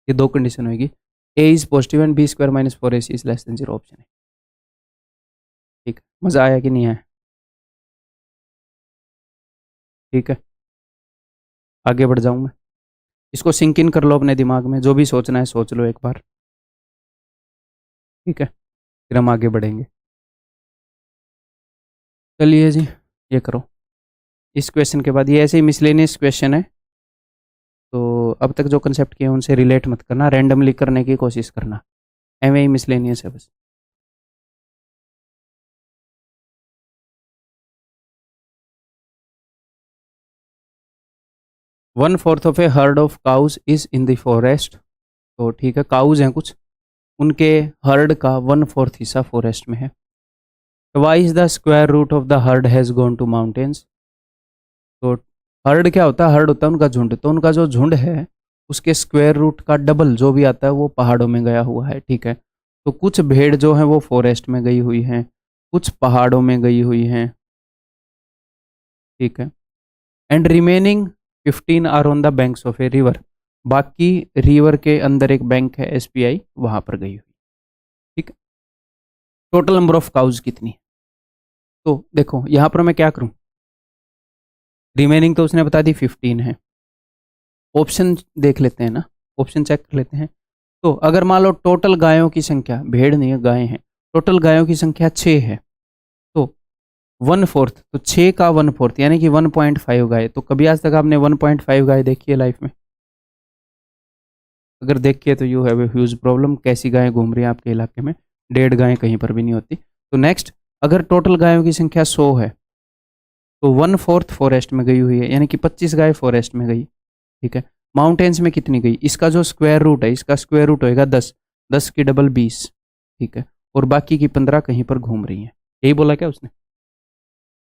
[SPEAKER 1] ये दो कंडीशन होगी, A is positive and B square minus 4ac is less than 0 option है, ठीक है। मजा आया कि नहीं आया? ठीक है, आगे बढ़ जाऊं मैं, इसको सिंक इन कर लो अपने दिमाग में, जो भी सोचना है सोच लो एक बार। ठीक है, फिर हम आगे बढ़ेंगे। चलिए जी, ये करो। इस क्वेश्चन के बाद ये ऐसे ही मिसलेनियस क्वेश्चन है, तो अब तक जो कंसेप्ट किए उनसे रिलेट मत करना, रैंडमली करने की कोशिश करना, एवं ही मिसलेनियस है बस। One fourth of A heard of cows is in the forest. तो ठीक है, काउज हैं कुछ, उनके हर्ड का वन फोर्थ हिस्सा फॉरेस्ट में है। Twice the square root of the herd has gone to mountains. तो हर्ड क्या होता है? हर्ड होता है उनका झुंड, तो उनका जो झुंड है उसके स्क्वायर रूट का डबल जो भी आता है वो पहाड़ों में गया हुआ है। ठीक है, तो कुछ भेड़ जो है वो फॉरेस्ट में गई हुई हैं, कुछ पहाड़ों में गई हुई हैं। ठीक है, and remaining 15 are on the banks of a river. बाकी रिवर के अंदर एक बैंक है SBI, वहां पर गई हुई। ठीक है, टोटल नंबर ऑफ काउज कितनी है? तो देखो यहां पर मैं क्या करूं, रिमेनिंग तो उसने बता दी 15 है। ऑप्शन देख लेते हैं ना, ऑप्शन चेक कर लेते हैं। तो अगर मान लो टोटल गायों की संख्या, भेड़ नहीं है गायें हैं, टोटल गायों की संख्या 6 है, तो वन फोर्थ, तो 6 का वन फोर्थ यानी कि 1.5 गाय। तो कभी आज तक आपने 1.5 गाय देखी है लाइफ में? अगर देखिए तो you have a huge problem. कैसी गायें घूम रही है आपके इलाके में? 1.5 गायें कहीं पर भी नहीं होती। तो नेक्स्ट, अगर टोटल गायों की संख्या 100 है तो वन फोर्थ फॉरेस्ट में गई हुई है, यानी कि 25 गाय फॉरेस्ट में गई। ठीक है, माउंटेन्स में कितनी गई? इसका जो स्क्वायर रूट है, इसका स्क्वायर रूट होएगा 10, 10 की डबल 20। ठीक है, और बाकी की 15 कहीं पर घूम रही हैं। यही बोला क्या उसने?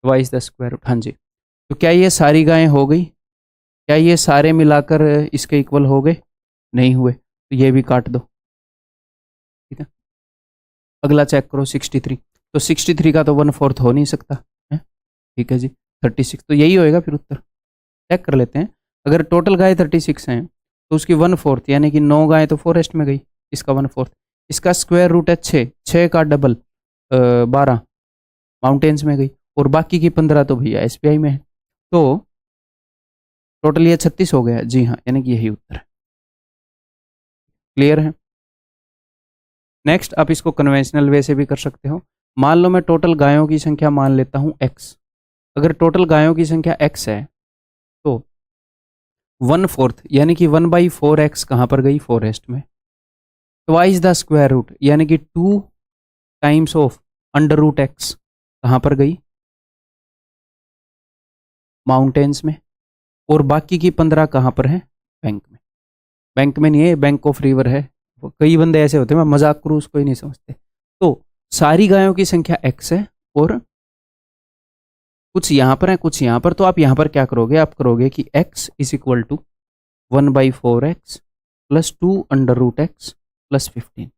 [SPEAKER 1] Twice the square root. हाँ जी, तो क्या ये सारी गायें हो गई? क्या ये सारे मिलाकर इसके इक्वल हो गए? नहीं हुए, तो ये भी काट दो। ठीक है, अगला चेक करो 63। तो 63 का तो वन फोर्थ हो नहीं सकता है। ठीक है जी, 36, तो यही होएगा फिर उत्तर। चेक कर लेते हैं, अगर टोटल गाय 36 हैं तो उसकी वन फोर्थ यानी कि 9 गाय तो फॉरेस्ट में गई, इसका वन फोर्थ। इसका स्क्वायर रूट है 6, 6 का डबल 12 माउंटेन्स में गई, और बाकी की 15 तो भैया SBI में है। तो टोटल ये 36 हो गया। जी हाँ, यानी कि यही उत्तर है। क्लियर है? नेक्स्ट, आप इसको कन्वेंशनल वे से भी कर सकते हो। मान लो मैं टोटल गायों की संख्या मान लेता हूँ x। अगर टोटल गायों की संख्या x है तो वन फोर्थ यानी कि 1/4x कहाँ पर गई? फॉरेस्ट में। ट्वाइस द स्क्वायर रूट यानी कि 2 times of under root x कहाँ पर गई? माउंटेन्स में। और बाकी की 15 कहाँ पर है? बैंक में। बैंक में नहीं है, बैंक ऑफ रिवर है। कई बंदे ऐसे होते हैं, मैं मजाक करूँ उसको ही नहीं समझते। तो सारी गायों की संख्या x है और कुछ यहाँ पर है कुछ यहाँ पर। तो आप यहाँ पर क्या करोगे? आप करोगे कि x is equal to 1/4x plus 2 under root x plus 15।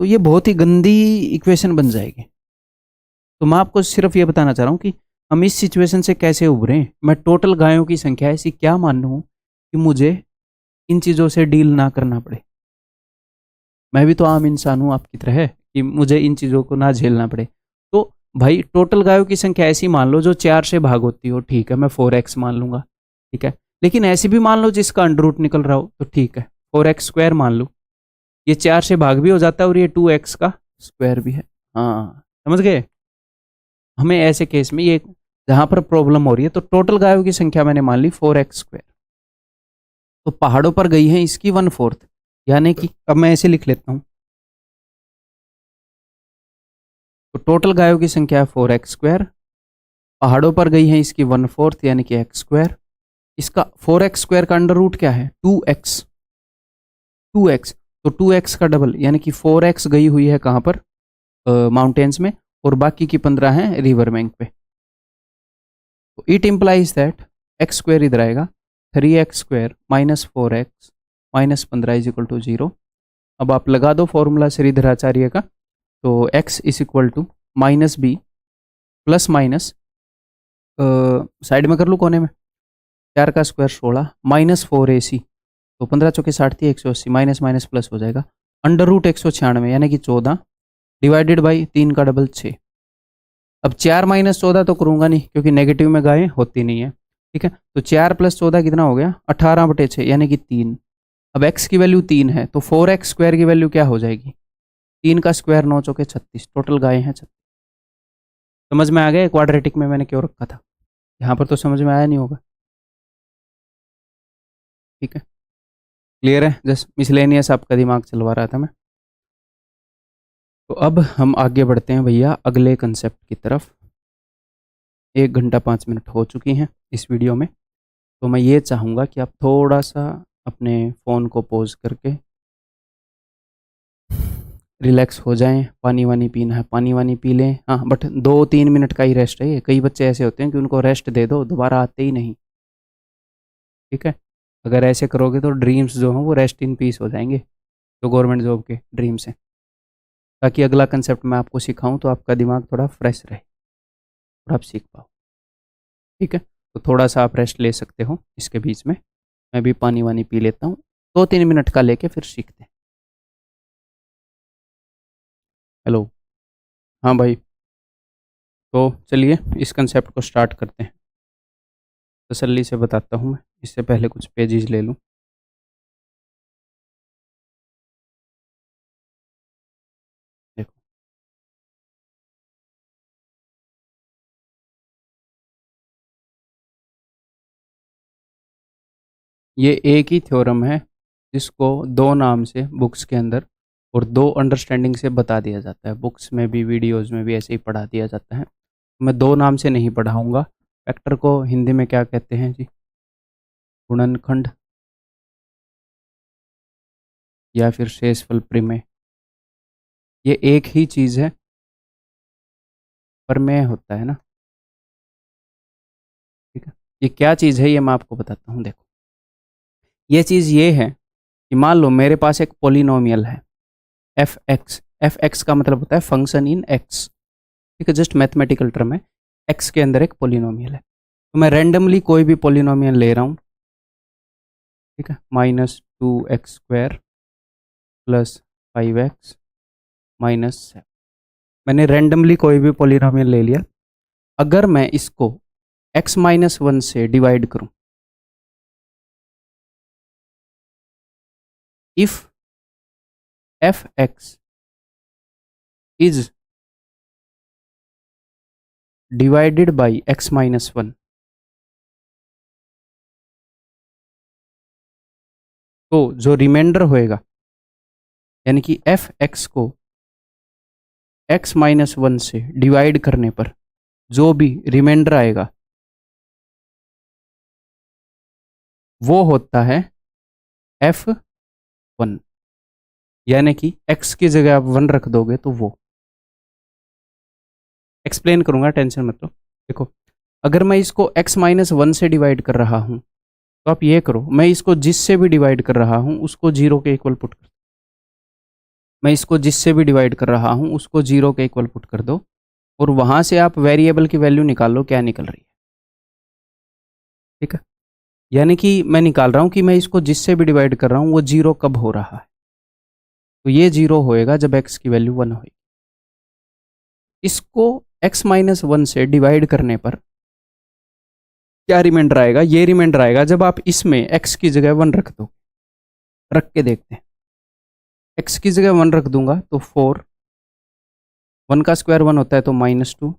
[SPEAKER 1] तो ये बहुत ही गंदी इक्वेशन बन जाएगी। तो मैं आपको सिर्फ ये बताना चाह रहा हूँ कि हम इस सिचुएशन से कैसे उभरें। मैं टोटल गायों की संख्या ऐसी क्या मान लूँ कि मुझे इन चीज़ों से डील ना करना पड़े। मैं भी तो आम इंसान हूँ आपकी तरह, कि मुझे इन चीज़ों को ना झेलना पड़े। तो भाई टोटल गायों की संख्या ऐसी मान लो जो 4 से भाग होती हो। ठीक है, मैं 4x मान लूँगा। ठीक है, लेकिन ऐसी भी मान लो जिसका अंडर रूट निकल रहा हो, तो ठीक है 4x स्क्वायर मान लो। ये 4 से भाग भी हो जाता है और ये 2x का स्क्वायर भी है। हाँ, समझ गए? हमें ऐसे केस में ये जहाँ पर प्रॉब्लम हो रही है, तो टोटल गायों की संख्या मैंने मान ली 4x स्क्वायर। तो पहाड़ों पर गई है इसकी वन फोर्थ, यानी कि अब मैं ऐसे लिख लेता हूँ। तो टोटल गायों की संख्या है 4x स्क्वायर, पहाड़ों पर गई है इसकी वन फोर्थ यानी कि x स्क्वायर। इसका 4x स्क्वायर का अंडर रूट क्या है? 2x। 2x, तो 2x का डबल यानी कि 4x गई हुई है कहाँ पर? माउंटेन्स में, और बाकी की 15 हैं रिवर बैंक पे। तो it implies that x square इधर आएगा, 3x square minus 4x minus 15 is equal to 0। अब आप लगा दो फॉर्मूला श्रीधराचार्य का। तो x is equal to minus B plus minus, side में कर लूँ कोने में, 4 का स्क्वायर 16 माइनस 4ac, तो 15 चौके 60 थी, 180 माइनस माइनस प्लस हो जाएगा, अंडर रूट 196 यानी कि 14 डिवाइडेड बाई 3 का डबल 6। अब 4 माइनस 14 तो करूँगा नहीं क्योंकि नेगेटिव में गायें होती नहीं है। ठीक है, तो 4 प्लस 14 कितना हो गया? 18/6 यानी कि 3। अब x की वैल्यू 3 है तो 4x स्क्वायर की वैल्यू क्या हो जाएगी? 3 का स्क्वायर 9 चौके 36, टोटल गायें हैं 36। समझ में आ गया क्वाड्रेटिक में मैंने क्यों रखा था, यहाँ पर तो समझ में आया नहीं होगा। ठीक है, क्लियर है, जस्ट मिसलेनियस आपका दिमाग चलवा रहा था मैं। तो अब हम आगे बढ़ते हैं भैया अगले कंसेप्ट की तरफ। 1 घंटा 5 मिनट हो चुकी हैं इस वीडियो में। तो मैं ये चाहूँगा कि आप थोड़ा सा अपने फ़ोन को पॉज करके रिलैक्स हो जाएं, पानी वानी पीना है पानी वानी पी लें। हाँ बट 2-3 मिनट का ही रेस्ट है ये, कई बच्चे ऐसे होते हैं कि उनको रेस्ट दे दो दोबारा आते ही नहीं। ठीक है, अगर ऐसे करोगे तो ड्रीम्स जो हैं वो रेस्ट इन पीस हो जाएंगे, जो गवर्नमेंट जॉब के ड्रीम्स हैं। ताकि अगला कंसेप्ट मैं आपको सिखाऊं तो आपका दिमाग थोड़ा फ्रेश रहे और आप सीख पाओ। ठीक है, तो थोड़ा सा आप रेस्ट ले सकते हो इसके बीच में, मैं भी पानी वानी पी लेता हूँ, 2-3 मिनट का लेके फिर सीखते हैं। हेलो, हाँ भाई, तो चलिए इस कंसेप्ट को स्टार्ट करते हैं। तसल्ली से बताता हूँ मैं, इससे पहले कुछ पेजेस ले लूँ। देखो, ये एक ही थ्योरम है जिसको 2 नाम से बुक्स के अंदर और 2 अंडरस्टैंडिंग से बता दिया जाता है। बुक्स में भी वीडियोज़ में भी ऐसे ही पढ़ा दिया जाता है। मैं 2 नाम से नहीं पढ़ाऊँगा। वेक्टर को हिंदी में क्या कहते हैं जी? गुणनखंड या फिर शेषफल प्रमेय। ये एक ही चीज़ है, प्रमेय होता है ना। ठीक है, ये क्या चीज़ है ये मैं आपको बताता हूँ। देखो, ये चीज़ ये है कि मान लो मेरे पास एक पोलिनोमियल है एफ एक्स। एफ एक्स का मतलब होता है फंक्शन इन एक्स। ठीक है, जस्ट मैथमेटिकल टर्म है। एक्स के अंदर एक पोलिनोमियल है, तो मैं रैंडमली कोई भी पोलिनोमियल ले रहा हूँ। ठीक है, -2x² + 5x - 7। मैंने रैंडमली कोई भी पोलिनोमियल ले लिया। अगर मैं इसको x-1 से डिवाइड करूं, if F x is divided by x-1, तो जो रिमाइंडर होएगा, यानी कि एफ एक्स को x-1 से डिवाइड करने पर जो भी रिमाइंडर आएगा वो होता है f1। यानी कि x की जगह आप 1 रख दोगे तो वो, एक्सप्लेन करूंगा, टेंशन मत लो। देखो, अगर मैं इसको x-1 से डिवाइड कर रहा हूं तो आप ये करो, मैं इसको जिससे भी डिवाइड कर रहा हूं उसको 0 के इक्वल पुट कर, मैं इसको जिससे भी डिवाइड कर रहा हूं उसको 0 के इक्वल पुट कर दो, और वहां से आप वेरिएबल की वैल्यू निकाल लो क्या निकल रही है। ठीक है, यानी कि मैं निकाल रहा हूं कि मैं इसको जिससे भी डिवाइड कर रहा हूं वो 0 कब हो रहा है, तो ये 0 होएगा जब x की वैल्यू 1 होगी। इसको x-1 से डिवाइड करने पर क्या रिमाइंडर आएगा? ये रिमाइंडर आएगा जब आप इसमें x की जगह 1 रख दो। रख के देखते हैं, x की जगह 1 रख दूंगा तो 4, 1 का स्क्वायर 1 होता है तो -2,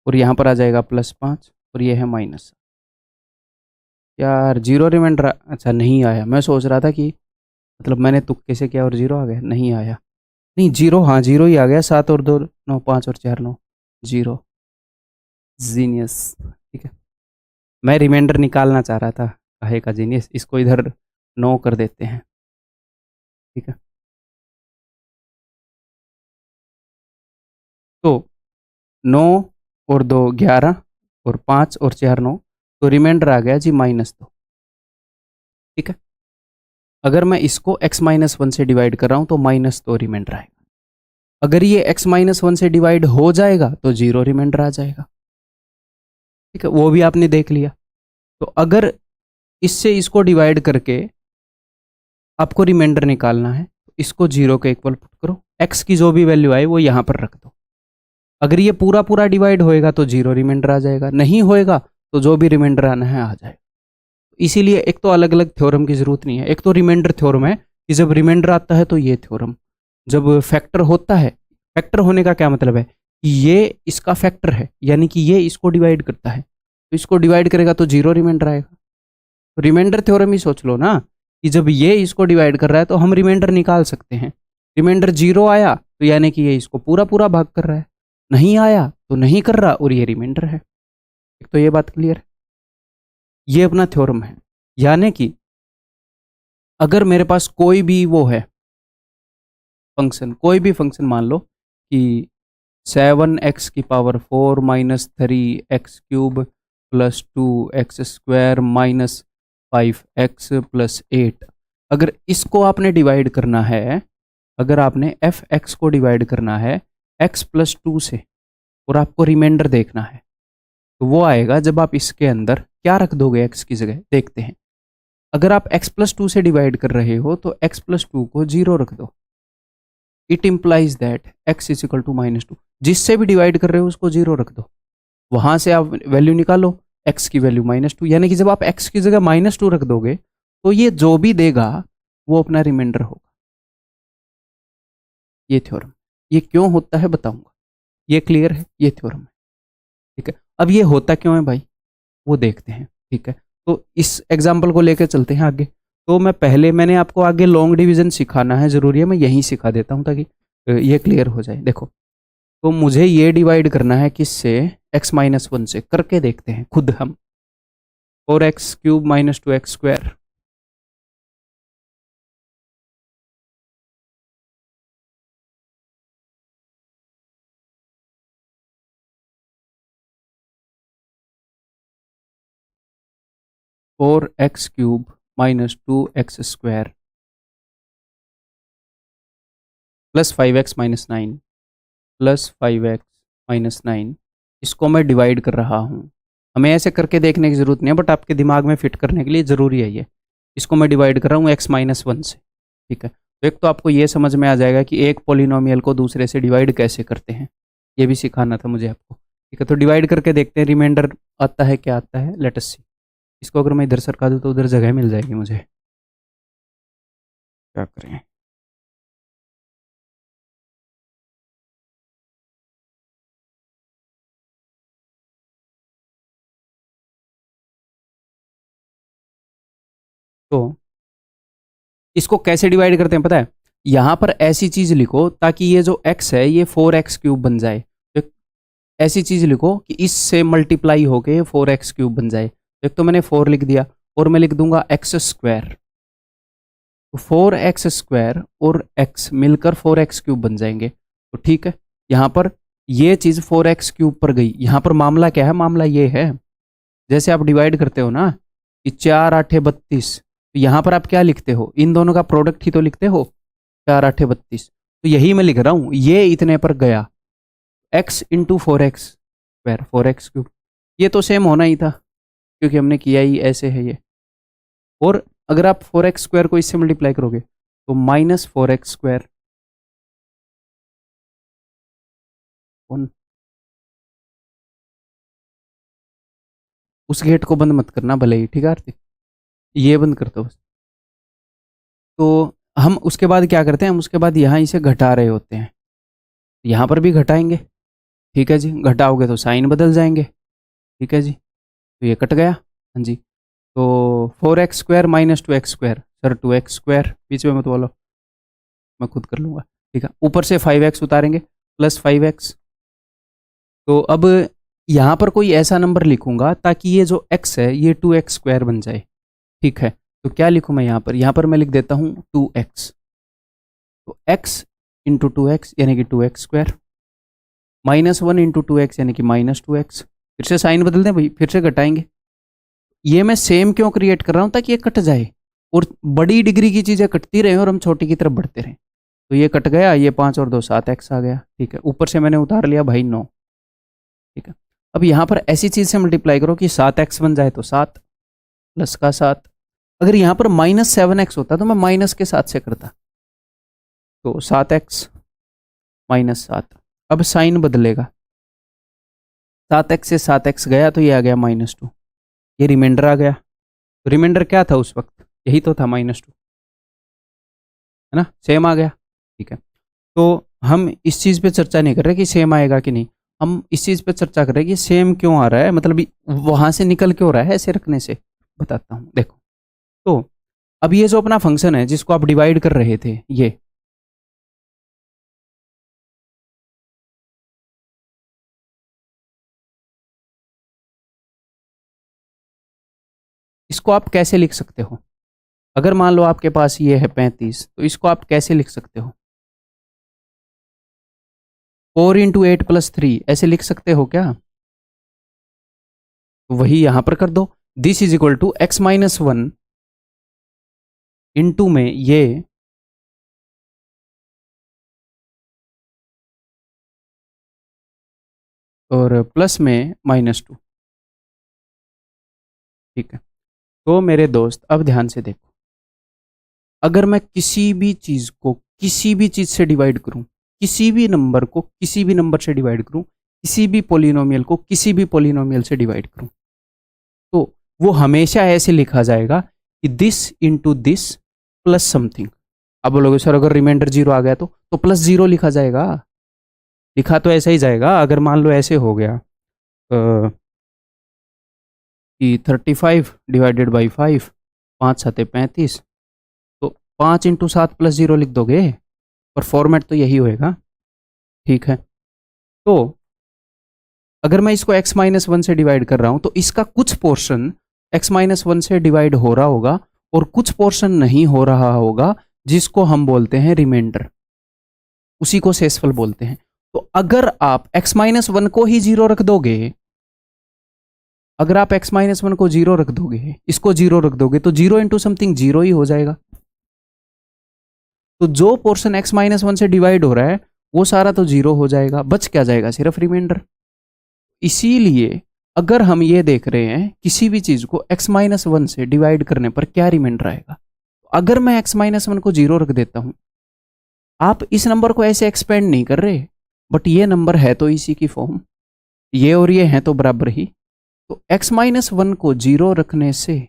[SPEAKER 1] और यहाँ पर आ जाएगा +5, और ये है -। यार 0 रिमाइंडर अच्छा नहीं आया। मैं सोच रहा था कि मतलब मैंने तुक्के से किया और 0 आ गया, नहीं आया। नहीं 0, हाँ 0 ही आ गया। 7 और 2 9, 5 और 4 9, 0। जीनियस। ठीक है, मैं रिमाइंडर निकालना चाह रहा था, काहे का जीनियस। इसको इधर 9 कर देते हैं। ठीक है, तो 9 और 2 11, और 5 और 4 9, तो रिमाइंडर आ गया जी -2। ठीक है, अगर मैं इसको x-1 से डिवाइड कर रहा हूं तो -2 रिमाइंडर आएगा। अगर ये x-1 से डिवाइड हो जाएगा तो 0 रिमाइंडर आ जाएगा। ठीक है, वो भी आपने देख लिया। तो अगर इससे इसको डिवाइड करके आपको रिमाइंडर निकालना है तो इसको 0 के इक्वल पुट करो, x की जो भी वैल्यू आए वो यहाँ पर रख दो। अगर ये पूरा पूरा डिवाइड होएगा तो 0 रिमाइंडर आ जाएगा, नहीं होएगा तो जो भी रिमाइंडर आना है आ जाएगा। इसीलिए एक तो अलग अलग थ्योरम की जरूरत नहीं है। एक तो रिमाइंडर थ्योरम है कि जब रिमाइंडर आता है तो ये थ्योरम, जब फैक्टर होता है, फैक्टर होने का क्या मतलब है कि ये इसका फैक्टर है, यानी कि ये इसको डिवाइड करता है, तो इसको डिवाइड करेगा तो जीरो रिमाइंडर आएगा। तो रिमाइंडर थ्योरम ही सोच लो ना कि जब ये इसको डिवाइड कर रहा है तो हम रिमाइंडर निकाल सकते हैं। रिमाइंडर जीरो आया तो यानी कि ये इसको पूरा पूरा भाग कर रहा है, नहीं आया तो नहीं कर रहा और ये रिमाइंडर है। एक तो ये बात क्लियर है, ये अपना थ्योरम है। यानी कि अगर मेरे पास कोई भी वो है फंक्शन, कोई भी फंक्शन मान लो कि 7x⁴ minus 3x³ plus 2x² minus 5x+8, अगर इसको आपने डिवाइड करना है, अगर आपने f(x) को डिवाइड करना है x+2 से और आपको रिमाइंडर देखना है, तो वो आएगा जब आप इसके अंदर क्या रख दोगे x की जगह। देखते हैं, अगर आप x+2 से डिवाइड कर रहे हो तो x+2 को 0 रख दो। It implies that x is equal to -2। जिससे भी डिवाइड कर रहे हो उसको 0 रख दो, वहां से आप वैल्यू निकालो, x की वैल्यू -2, यानी कि जब आप x की जगह -2 रख दोगे तो ये जो भी देगा वो अपना रिमाइंडर होगा। ये थ्योरम, ये क्यों होता है बताऊंगा। ये क्लियर है, ये थ्योरम है, ठीक है। अब ये होता क्यों है भाई, वो देखते हैं, ठीक है। तो इस एग्जाम्पल को लेकर चलते हैं आगे। तो मैंने आपको आगे लॉन्ग डिवीजन सिखाना है, जरूरी है मैं यहीं सिखा देता हूँ ताकि ये क्लियर हो जाए। देखो, तो मुझे ये डिवाइड करना है किससे, x-1 से। करके देखते हैं खुद हम। 4x³ minus 2x², 4x³ minus 2x² plus 5x-9 plus 5x-9, इसको मैं डिवाइड कर रहा हूँ। हमें ऐसे करके देखने की जरूरत नहीं है, बट आपके दिमाग में फिट करने के लिए ज़रूरी है ये। इसको मैं डिवाइड कर रहा हूँ x-1 से, ठीक है। तो एक तो आपको ये समझ में आ जाएगा कि एक पॉलिनोमियल को दूसरे से डिवाइड कैसे करते हैं, ये भी सिखाना था मुझे आपको, ठीक है। तो डिवाइड करके देखते हैं रिमाइंडर आता है, क्या आता है, लेट अस सी। इसको अगर मैं इधर सरका दूँ तो उधर जगह मिल जाएगी मुझे, क्या करें। तो इसको कैसे डिवाइड करते हैं पता है, यहां पर ऐसी चीज लिखो ताकि ये जो x है ये 4x³ बन जाए। तो ऐसी चीज लिखो कि इससे मल्टीप्लाई होके 4x³ बन जाए। एक तो मैंने 4 लिख दिया और मैं लिख दूंगा x², तो 4x² और x मिलकर 4x³ बन जाएंगे। तो ठीक है, यहां पर ये चीज 4x³ पर गई। यहां पर मामला क्या है, मामला ये है, जैसे आप डिवाइड करते हो ना कि 4 8 32, तो यहां पर आप क्या लिखते हो, इन दोनों का प्रोडक्ट ही तो लिखते हो, 4 8 32। तो यही मैं लिख रहा हूं, ये इतने पर गया, x इंटू 4x², 4x³। ये तो सेम होना ही था क्योंकि हमने किया ही ऐसे है ये। और अगर आप 4x² को इससे मल्टीप्लाई करोगे तो -4x²। उस गेट को बंद मत करना भले ही, ठीक है आरती, ये बंद कर दो बस। तो हम उसके बाद क्या करते हैं, हम उसके बाद यहाँ इसे घटा रहे होते हैं, यहाँ पर भी घटाएंगे, ठीक है जी। घटाओगे तो साइन बदल जाएंगे, ठीक है जी। तो ये कट गया, हाँ जी। तो 4x² minus 2x², sir 2x², बीच में मत बोलो, मैं खुद कर लूँगा, ठीक है। ऊपर से 5x उतारेंगे, प्लस 5x। तो अब यहाँ पर कोई ऐसा नंबर लिखूंगा ताकि ये जो x है ये 2x² बन जाए, ठीक है। तो क्या लिखूँ मैं यहाँ पर मैं लिख देता हूँ 2x। तो x इंटू 2x यानी कि 2x², -1 इंटू 2x यानी कि -2x। फिर से साइन बदल दें भाई, फिर से घटाएंगे। ये मैं सेम क्यों क्रिएट कर रहा हूँ, ताकि ये कट जाए और बड़ी डिग्री की चीज़ें कटती रहें और हम छोटी की तरफ बढ़ते रहें। तो ये कट गया, ये 5 और 2 7x आ गया, ठीक है। ऊपर से मैंने उतार लिया भाई 9, ठीक है। अब यहाँ पर ऐसी चीज़ से मल्टीप्लाई करो कि 7x बन जाए, तो 7 प्लस का 7। अगर यहाँ पर -7x होता तो मैं माइनस के साथ से करता, तो 7x -7। अब साइन बदलेगा, 7x से 7x गया तो ये आ गया -2, ये रिमाइंडर आ गया। तो रिमाइंडर क्या था उस वक्त, यही तो था -2, है ना, सेम आ गया, ठीक है। तो हम इस चीज़ पे चर्चा नहीं कर रहे कि सेम आएगा कि नहीं, हम इस चीज़ पे चर्चा कर रहे हैं कि सेम क्यों आ रहा है, मतलब वहाँ से निकल क्यों रहा है ऐसे रखने से। बताता हूँ, देखो। तो अब ये जो अपना फंक्शन है जिसको आप डिवाइड कर रहे थे, ये इसको आप कैसे लिख सकते हो? अगर मान लो आपके पास ये है 35, तो इसको आप कैसे लिख सकते हो? 4 × 8 + 3 ऐसे लिख सकते हो क्या? वही यहां पर कर दो। This is equal to x-1 into में ये और प्लस में -2। ठीक है। तो मेरे दोस्त अब ध्यान से देखो, अगर मैं किसी भी चीज को किसी भी चीज से डिवाइड करूं, किसी भी नंबर को किसी भी नंबर से डिवाइड करूं, किसी भी पोलिनोमियल को किसी भी पोलिनोमियल से डिवाइड करूं, तो वो हमेशा ऐसे लिखा जाएगा कि this into this plus something. अब बोलोगे सर अगर रिमाइंडर 0 आ गया तो +0 लिखा जाएगा। लिखा तो ऐसा ही जाएगा। अगर मान लो ऐसे हो गया कि 35 डिवाइडेड बाई 5, 5×7 = 35, तो 5 × 7 + 0 लिख दोगे, और फॉर्मेट तो यही होएगा। ठीक है। तो अगर मैं इसको x-1 से डिवाइड कर रहा हूं तो इसका कुछ पोर्शन x-1 से डिवाइड हो रहा होगा और कुछ पोर्शन नहीं हो रहा होगा, जिसको हम बोलते हैं रिमाइंडर, उसी को शेषफल बोलते हैं। तो अगर आप x-1 को ही 0 रख दोगे, अगर आप x-1 को 0 रख दोगे, इसको 0 रख दोगे, तो 0 इंटू समथिंग 0 ही हो जाएगा। तो जो पोर्शन x-1 से डिवाइड हो रहा है वो सारा तो 0 हो जाएगा, बच क्या जाएगा? सिर्फ रिमाइंडर। इसीलिए अगर हम ये देख रहे हैं किसी भी चीज को x-1 से डिवाइड करने पर क्या रिमाइंडर आएगा, अगर मैं x-1 को 0 रख देता हूं, आप इस नंबर को ऐसे एक्सपेंड नहीं कर रहे, बट ये नंबर है तो इसी की फॉर्म, ये और ये है तो बराबर ही। तो x-1 को 0 रखने से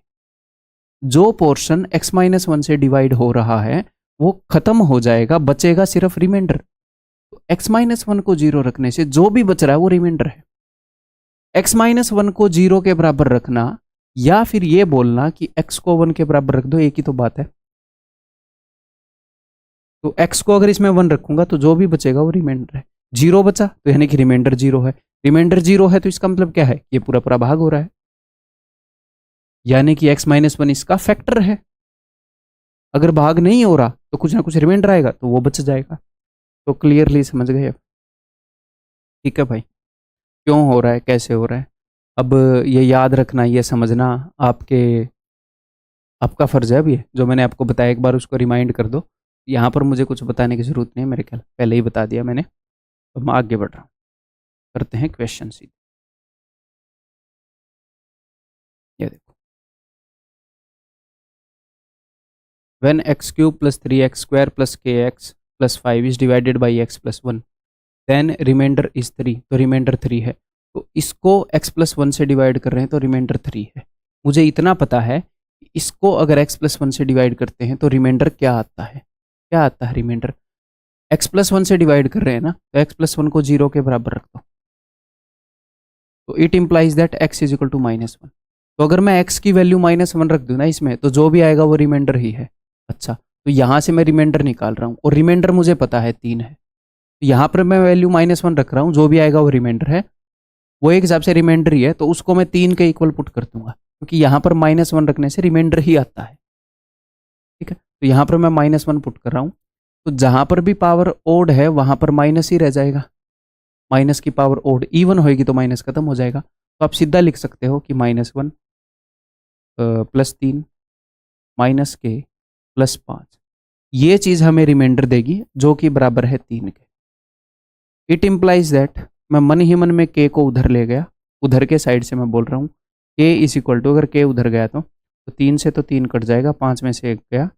[SPEAKER 1] जो पोर्शन x-1 से डिवाइड हो रहा है वो खत्म हो जाएगा, बचेगा सिर्फ रिमाइंडर। तो x-1 को 0 रखने से जो भी बच रहा है वो रिमाइंडर है। x-1 को 0 के बराबर रखना या फिर ये बोलना कि x को 1 के बराबर रख दो, एक ही तो बात है। तो x को अगर इसमें 1 रखूंगा तो जो भी बचेगा वो रिमाइंडर है। 0 बचा तो यानी कि रिमाइंडर 0 है। रिमाइंडर 0 है तो इसका मतलब क्या है? ये पूरा पूरा भाग हो रहा है, यानी कि x-1 इसका फैक्टर है। अगर भाग नहीं हो रहा तो कुछ ना कुछ रिमाइंडर आएगा तो वो बच जाएगा। तो क्लियरली समझ गए अब? ठीक है भाई, क्यों हो रहा है, कैसे हो रहा है, अब ये याद रखना, ये समझना आपके आपका फर्ज है। अब ये जो मैंने आपको बताया एक बार उसको रिमाइंड कर दो। यहाँ पर मुझे कुछ बताने की जरूरत नहीं है, मेरे ख्याल पहले ही बता दिया मैंने। तो मैं आगे बढ़ रहा हूँ, करते हैं क्वेश्चन सीधे। ये देखो, when x³ + 3x² + kx + 5 is divided by x + 1 then remainder is 3। तो रिमाइंडर 3 है, तो इसको x + 1 से डिवाइड कर रहे हैं तो रिमाइंडर 3 है। मुझे इतना पता है कि इसको अगर x + 1 से डिवाइड करते हैं तो रिमाइंडर क्या आता है? क्या आता है रिमाइंडर? x + 1 से डिवाइड कर रहे हैं ना, तो x + 1 को 0 के बराबर रख दो, तो it implies that x is equal to -1। तो अगर मैं x की वैल्यू -1 रख दूँ ना इसमें, तो जो भी आएगा वो रिमाइंडर ही है। अच्छा, तो यहाँ से मैं रिमाइंडर निकाल रहा हूँ और रिमाइंडर मुझे पता है 3 है। तो यहाँ पर मैं वैल्यू -1 रख रहा हूँ, जो भी आएगा वो रिमाइंडर है, वो एक हिसाब से रिमाइंडर ही है, तो उसको मैं 3 के इक्वल पुट कर दूंगा, क्योंकि यहाँ पर -1 रखने से रिमाइंडर ही आता है। ठीक है, तो यहाँ पर मैं -1 पुट कर रहा हूँ, तो जहाँ पर भी पावर ओड है वहाँ पर माइनस ही रह जाएगा। माइनस की पावर ओड इवन होएगी तो माइनस खत्म हो जाएगा। तो आप सीधा लिख सकते हो कि -1 +3 -k +5, ये चीज़ हमें रिमाइंडर देगी जो कि बराबर है 3 के। इट इम्प्लाइज दैट, मैं मन ही मन में k को उधर ले गया, उधर के साइड से मैं बोल रहा हूँ k इज इक्वल टू, अगर k उधर गया तो 3 से तो 3 कट जाएगा, 5 में से 1 गया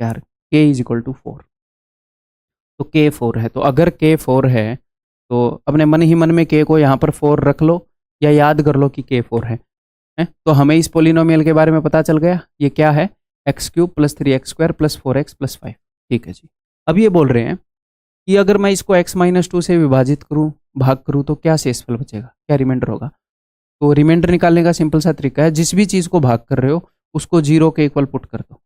[SPEAKER 1] 4, k इज इक्वल टू 4। तो k 4 है, तो अगर k 4 है तो अपने मन ही मन में k को यहाँ पर 4 रख लो या याद कर लो कि k 4 है? तो हमें इस पोलिनोमियल के बारे में पता चल गया, ये क्या है? x³ + 3x² + 4x + 5। ठीक है जी। अब ये बोल रहे हैं कि अगर मैं इसको x-2 से विभाजित करूं, भाग करूं, तो क्या शेषफल बचेगा, क्या रिमाइंडर होगा। तो रिमाइंडर निकालने का सिंपल सा तरीका है, जिस भी चीज को भाग कर रहे हो उसको 0 के इक्वल पुट कर दो,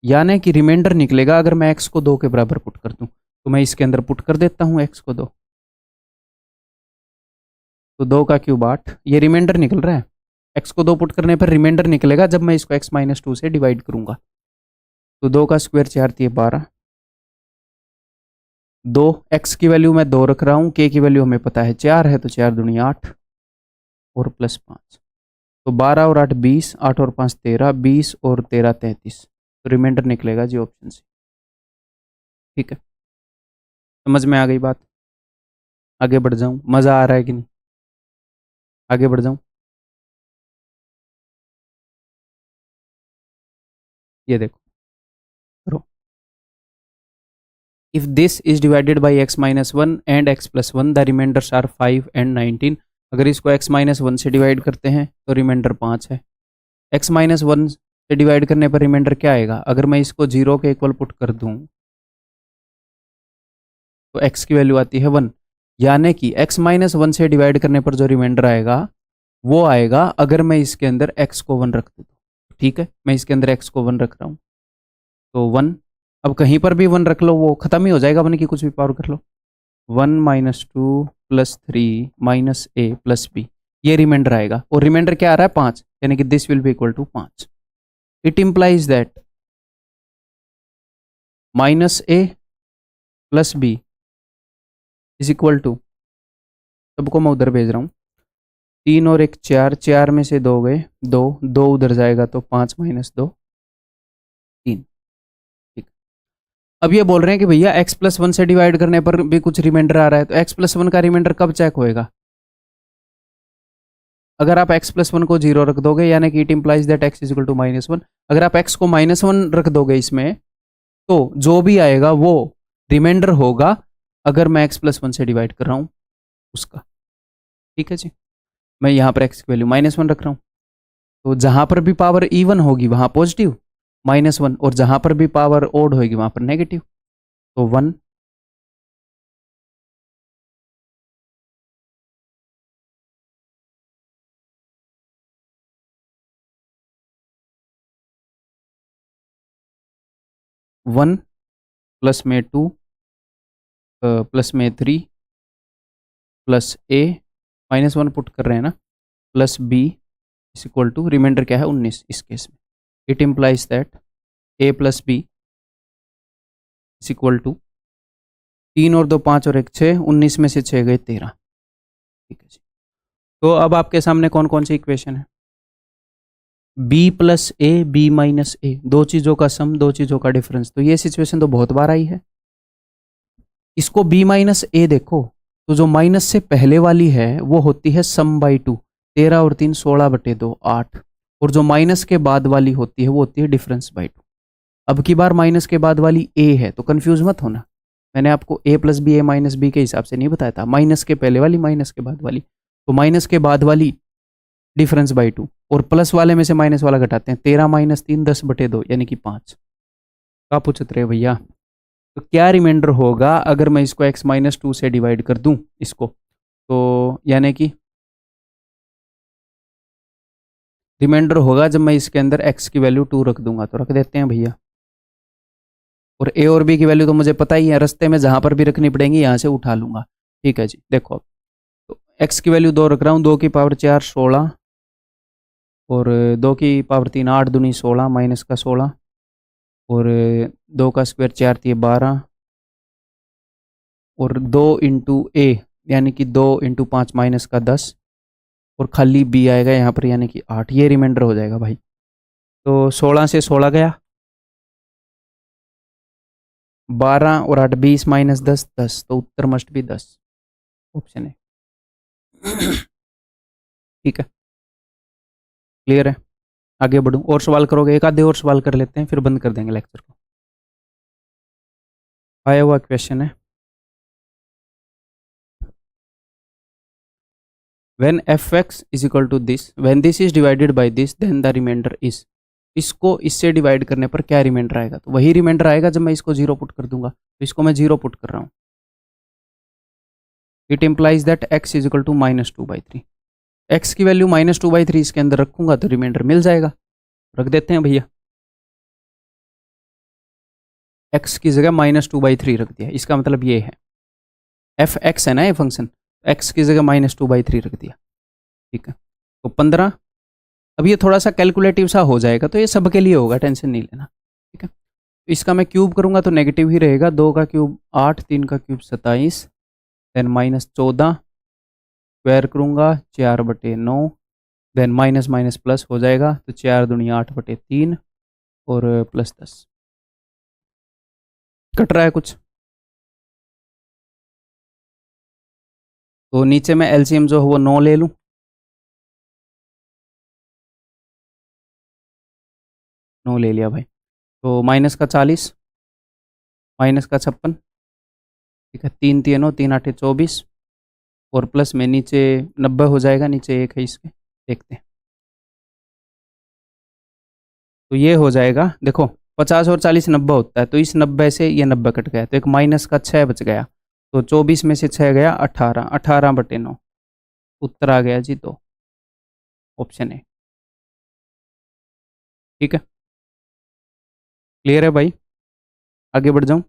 [SPEAKER 1] यानी कि रिमाइंडर निकलेगा अगर मैं x को 2 के बराबर पुट कर दूं। तो मैं इसके अंदर पुट कर देता हूं x को 2, तो 2 का क्यूब 8, ये रिमाइंडर निकल रहा है। x को 2 पुट करने पर रिमाइंडर निकलेगा जब मैं इसको x-2 से डिवाइड करूंगा। तो 2 का स्क्वायर 4 दिए 12, 2 x की वैल्यू मैं 2 रख रहा हूँ, k की वैल्यू हमें पता है 4 है, तो 4 दूनी 8 और प्लस 5, तो 12 और 8 20, 8 और 5 13, 20 और 13 33, तो रिमाइंडर निकलेगा जी ऑप्शन से। ठीक है, समझ में आ गई बात। आगे बढ़ जाऊं, मजा आ रहा है कि नहीं, आगे बढ़ जाऊं। ये देखो, करो। If this is divided by x-1 and x+1, the remainders are 5 and 19। अगर इसको x-1 से डिवाइड करते हैं तो रिमाइंडर 5 है। x-1 से डिवाइड करने पर रिमाइंडर क्या आएगा, अगर मैं इसको 0 के इक्वल पुट कर दूं तो x की वैल्यू आती है 1, यानी कि x-1 से डिवाइड करने पर जो रिमाइंडर आएगा वो आएगा अगर मैं इसके अंदर x को 1 रख दूँ। ठीक है, मैं इसके अंदर x को 1 रख रहा हूँ, तो 1, अब कहीं पर भी 1 रख लो वो खत्म ही हो जाएगा, 1 की कुछ भी पावर कर लो। 1 - 2 + 3 - a + b, ये रिमाइंडर आएगा, और रिमाइंडर क्या आ रहा है 5, यानी कि this will be equal to 5। It implies that -a + b is equal to, सबको मैं उधर भेज रहा हूँ, 3 और 1 4, 4 में से 2 गए 2, 2 उधर जाएगा तो 5 - 2 3। ठीक, अब ये बोल रहे हैं कि भैया x+1 से डिवाइड करने पर भी कुछ रिमाइंडर आ रहा है, तो x+1 का रिमाइंडर कब चेक होएगा, अगर आप x+1 को 0 रख दोगे, यानी कि it implies that x is equal to -1। अगर आप x को -1 रख दोगे इसमें, तो जो भी आएगा वो रिमाइंडर होगा अगर मैं x+1 से डिवाइड कर रहा हूँ उसका। ठीक है जी, मैं यहाँ पर x की वैल्यू -1 रख रहा हूँ, तो जहाँ पर भी पावर इवन होगी वहाँ पॉजिटिव -1, और जहाँ पर भी पावर ओड होगी वहाँ पर नेगेटिव, तो 1। वन प्लस में 2 प्लस में 3 प्लस a -1 पुट कर रहे हैं ना, plus b is equal to, remainder क्या है 19 इस केस में। It implies that a + b is equal to 3 और 2 5 और 1 6, 19 में से 6 गए 13। ठीक है जी, तो अब आपके सामने कौन कौन सी इक्वेशन है, b + a b - a, दो चीज़ों का सम, दो चीज़ों का डिफरेंस। तो ये सिचुएशन तो बहुत बार आई है। इसको b - a देखो, तो जो माइनस से पहले वाली है वो होती है सम बाई 2, 13 और 3 16/2 8, और जो माइनस के बाद वाली होती है वो होती है डिफरेंस बाई 2। अब की बार माइनस के बाद वाली a है, तो कंफ्यूज मत होना, मैंने आपको a + b a - b के हिसाब से नहीं बताया था, माइनस के पहले वाली माइनस के बाद वाली, तो माइनस के बाद वाली डिफरेंस बाई 2, और प्लस वाले में से माइनस वाला घटाते हैं, 13 - 3 10/2 यानी कि 5। क्या पूछते रहे भैया, तो क्या रिमाइंडर होगा अगर मैं इसको x-2 से डिवाइड कर दूं इसको, तो यानी कि रिमाइंडर होगा जब मैं इसके अंदर x की वैल्यू 2 रख दूंगा, तो रख देते हैं भैया, और a और b की वैल्यू तो मुझे पता ही है, रास्ते में जहां पर भी रखनी पड़ेंगी यहाँ से उठा लूंगा। ठीक है जी, देखो अब तो x की वैल्यू 2 रख रहा हूँ, 2 की पावर 4 16, और 2 की पावर 3 8 दूनी 16 माइनस का 16, और 2 का स्क्वायर 4 थी 12, और 2 × a यानी कि 2 × 5 माइनस का 10, और खाली b आएगा यहाँ पर यानी कि 8, ये रिमाइंडर हो जाएगा भाई। तो 16 से 16 गया, 12 और 8 20 - 10 10, तो उत्तर मस्ट भी 10, ऑप्शन है। ठीक है, क्लियर है, आगे बढ़ूँ, और सवाल करोगे, एक आधे और सवाल कर लेते हैं फिर बंद कर देंगे लेक्चर को। आया हुआ क्वेश्चन है, when fx is equal to this, when this is divided by this, then the remainder is। इसको इससे डिवाइड करने पर क्या रिमाइंडर आएगा, तो वही रिमाइंडर आएगा जब मैं इसको 0 पुट कर दूंगा, तो इसको मैं 0 पुट कर रहा हूँ। It implies that x is equal to -2/3। x की वैल्यू -2/3 इसके अंदर रखूंगा तो रिमाइंडर मिल जाएगा। रख देते हैं भैया, x की जगह -2/3 रख दिया। इसका मतलब ये है f(x) है ना ये फंक्शन, x की जगह -2/3 रख दिया। ठीक है, तो 15। अब ये थोड़ा सा कैलकुलेटिव सा हो जाएगा, तो ये सबके लिए होगा, टेंशन नहीं लेना। ठीक है, इसका मैं क्यूब करूंगा तो नेगेटिव ही रहेगा। 2 का क्यूब 8, 3 का क्यूब 27, देन -14 स्क्वायर करूंगा 4/9, देन माइनस माइनस प्लस हो जाएगा, तो 4 दूनी 8/3 और +10। कट रहा है कुछ? तो नीचे में एलसीएम जो है वो 9 ले लूं, नो ले लिया भाई। तो माइनस का 40, माइनस का 56, ठीक है, 3 3 3 8 24 और प्लस में नीचे 90 हो जाएगा, नीचे 1 है इसके, देखते हैं। तो ये हो जाएगा, देखो 50 और 40 90 होता है, तो इस 90 से ये 90 कट गया, तो एक माइनस का 6 बच गया। तो 24 में से 6 गया 18, 18/9। उत्तर आ गया जी 2, ऑप्शन ए। ठीक है, क्लियर है भाई? आगे बढ़ जाऊं?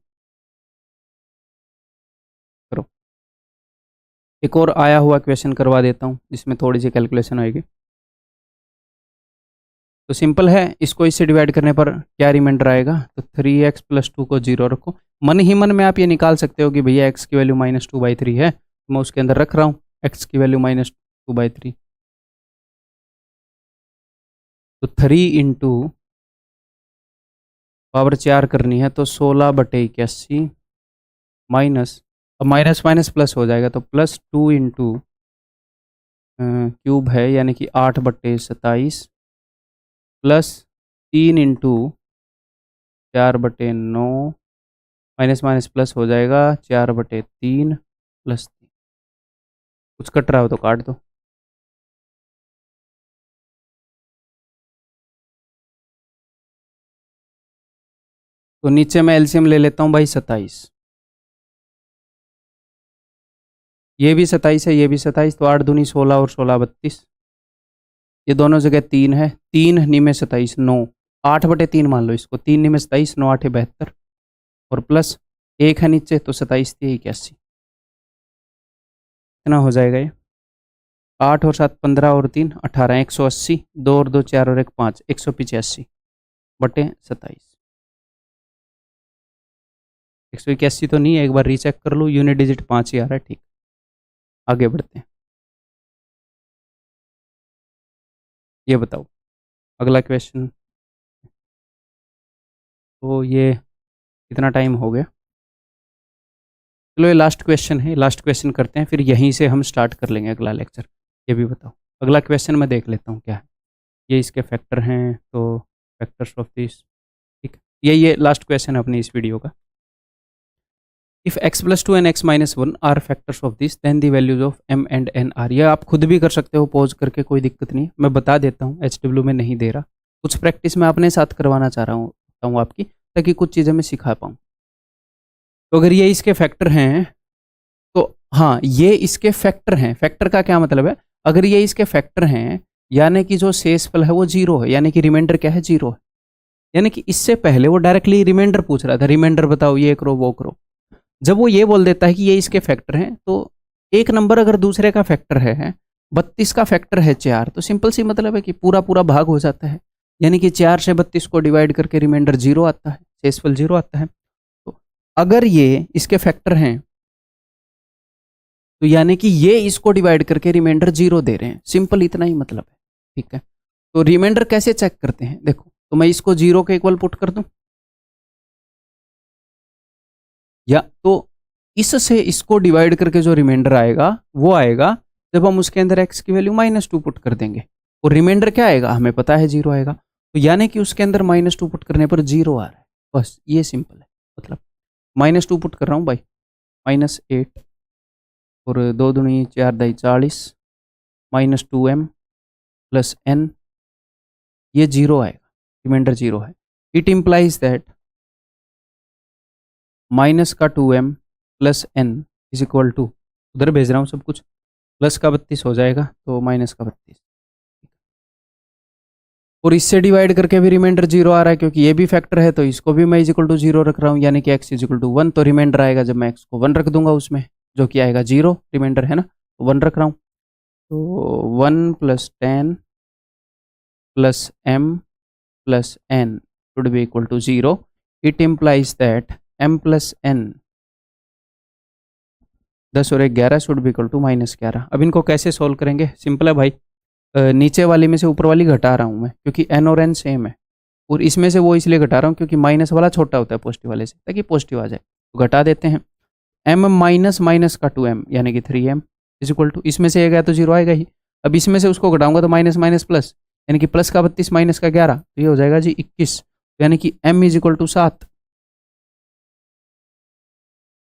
[SPEAKER 1] करो। एक और आया हुआ क्वेश्चन करवा देता हूं, जिसमें थोड़ी सी कैलकुलेशन होएगी। तो सिंपल है, इसको इससे डिवाइड करने पर क्या रिमाइंडर आएगा, तो 3x + 2 को 0 रखो। मन ही मन में आप ये निकाल सकते हो कि भैया x की वैल्यू -2/3 है, तो मैं उसके अंदर रख रहा हूँ x की वैल्यू -2/3। तो 3 इंटू पावर 4 करनी है, तो 16/81 माइनस, अब माइनस माइनस प्लस हो जाएगा, तो +2 इंटू क्यूब है यानी कि 8/27 plus 3 into 4/9 minus minus plus हो जाएगा 4/3 +3। कुछ कट रहा हो तो काट दो। तो नीचे मैं एलसीएम ले लेता हूँ भाई 27, ये भी 27 है, ये भी 27, तो 8 दूनी 16 और 16 32। ये दोनों जगह 3 है, 3 निमे 27 9, 8/3 मान लो इसको, 3 निमे 27 9 8 72 और प्लस 1 है नीचे, तो 27 थी 81। इतना हो जाएगा ये, 8 और 7 15 और 3 18, 180, 2 और 2 4 और 1 5, 185/27। 181 तो नहीं है, एक बार रीचेक कर लो, यूनिट डिजिट 5 ही आ रहा है। ठीक, आगे बढ़ते हैं। ये बताओ अगला क्वेश्चन। तो ये कितना टाइम हो गया? चलो ये लास्ट क्वेश्चन है, लास्ट क्वेश्चन करते हैं, फिर यहीं से हम स्टार्ट कर लेंगे अगला लेक्चर। ये भी बताओ, अगला क्वेश्चन मैं देख लेता हूँ क्या है। ये इसके फैक्टर हैं, तो फैक्टर्स ऑफ दिस, ठीक है, ये लास्ट क्वेश्चन है अपनी इस वीडियो का। If x + 2 and x - 1 are factors of this, then the values of m and n are. ये आप खुद भी कर सकते हो पॉज करके, कोई दिक्कत नहीं, मैं बता देता हूँ, HW में नहीं दे रहा। कुछ प्रैक्टिस मैं अपने साथ करवाना चाह रहा हूँ आपकी, ताकि कुछ चीज़ें मैं सिखा पाऊँ। तो अगर ये इसके फैक्टर हैं, तो हाँ ये इसके फैक्टर हैं। फैक्टर का क्या मतलब है, अगर ये इसके फैक्टर हैं यानी कि जो शेषफल है वो 0 है, यानी कि रिमाइंडर क्या है, 0 है। यानी कि इससे पहले वो डायरेक्टली रिमाइंडर पूछ रहा था, रिमाइंडर बताओ, ये करो वो करो। जब वो ये बोल देता है कि ये इसके फैक्टर हैं, तो एक नंबर अगर दूसरे का फैक्टर है, 32 का फैक्टर है 4, तो सिंपल सी मतलब है कि पूरा पूरा भाग हो जाता है, यानी कि 4 से 32 को डिवाइड करके रिमाइंडर 0 आता है, शेषफल 0 आता है। तो अगर ये इसके फैक्टर हैं, तो यानी कि ये इसको डिवाइड करके रिमाइंडर 0 दे रहे हैं, सिंपल इतना ही मतलब है। ठीक है, तो रिमाइंडर कैसे चेक करते हैं, देखो, तो मैं इसको 0 के इक्वल पुट कर दूं, या तो इससे इसको डिवाइड करके जो रिमाइंडर आएगा वो आएगा जब हम उसके अंदर x की वैल्यू -2 पुट कर देंगे, और रिमाइंडर क्या आएगा, हमें पता है 0 आएगा, तो यानी कि उसके अंदर -2 पुट करने पर 0 आ रहा है। बस ये सिंपल है, मतलब -2 पुट कर रहा हूँ भाई, -8 और 2 दूनी 4 दाई 40 -2m + n, ये 0 आएगा। रिमाइंडर 0 है। इट इम्प्लाइज दैट माइनस का 2m plus n is equal to, उधर भेज रहा हूँ सब कुछ, प्लस का 32 हो जाएगा तो माइनस का 32, और इससे डिवाइड करके भी रिमाइंडर 0 आ रहा है क्योंकि ये भी फैक्टर है, तो इसको भी मैं इज इक्वल टू 0 रख रहा हूँ, यानी कि x इज इक्वल टू 1। तो रिमाइंडर आएगा जब मैं x को 1 रख दूंगा उसमें, जो कि आएगा 0, रिमाइंडर है ना, 1 रख रहा हूँ। तो 1 plus 10 plus m plus n should be equal to 0। It implies that m plus n 10 और 11 शुड बी इक्वल टू -11। अब इनको कैसे सोल्व करेंगे? सिंपल है भाई, नीचे वाली में से ऊपर वाली घटा रहा हूँ मैं, क्योंकि n और n सेम है, और इसमें से वो इसलिए घटा रहा हूँ क्योंकि माइनस वाला छोटा होता है पॉजिटिव वाले से, ताकि पॉजिटिव आ जाए। तो घटा देते हैं, m माइनस माइनस का 2m यानी कि 3m इज इक्वल टू, इसमें से ये गया तो 0 आएगा ही। अब इसमें से उसको घटाऊंगा तो माइनस माइनस प्लस, यानी कि प्लस का 32 माइनस का 11, तो ये हो जाएगा जी 21, यानी कि m इज इक्वल टू 7।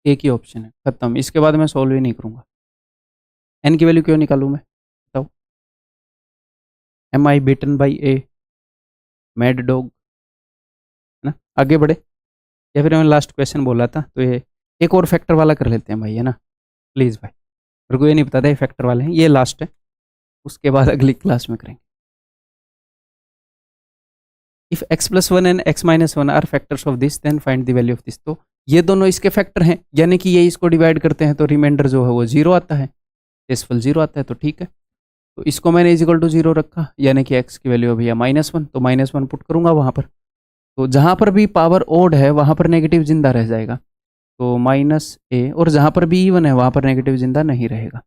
[SPEAKER 1] एक ही ऑप्शन है, खत्म। इसके बाद मैं सॉल्व ही नहीं करूंगा। n की वैल्यू क्यों निकालूं मैं, बताओ? Am I beaten by a, mad dog, है ना। आगे बढ़े, या फिर मैंने लास्ट क्वेश्चन बोला था, तो ये एक और फैक्टर वाला कर लेते हैं भाई, है ना, प्लीज़ भाई। मेरे को ये नहीं पता था ये फैक्टर वाले हैं, ये लास्ट है, उसके बाद अगली क्लास में करेंगे। If x plus 1 and x minus 1 are factors of this then find the value of this. तो ये दोनों इसके फैक्टर हैं, यानी कि ये इसको डिवाइड करते हैं तो रिमाइंडर जो है वो 0 आता है, डेसिमल 0 आता है, तो ठीक है। तो इसको मैंने इज इक्वल टू 0 रखा, यानी कि x की वैल्यू अभी है -1, तो -1 पुट करूंगा वहाँ पर। तो जहाँ पर भी पावर ओड है वहाँ पर नेगेटिव जिंदा रह जाएगा, तो -a, और जहाँ पर भी इवन है वहाँ पर नेगेटिव जिंदा नहीं रहेगा।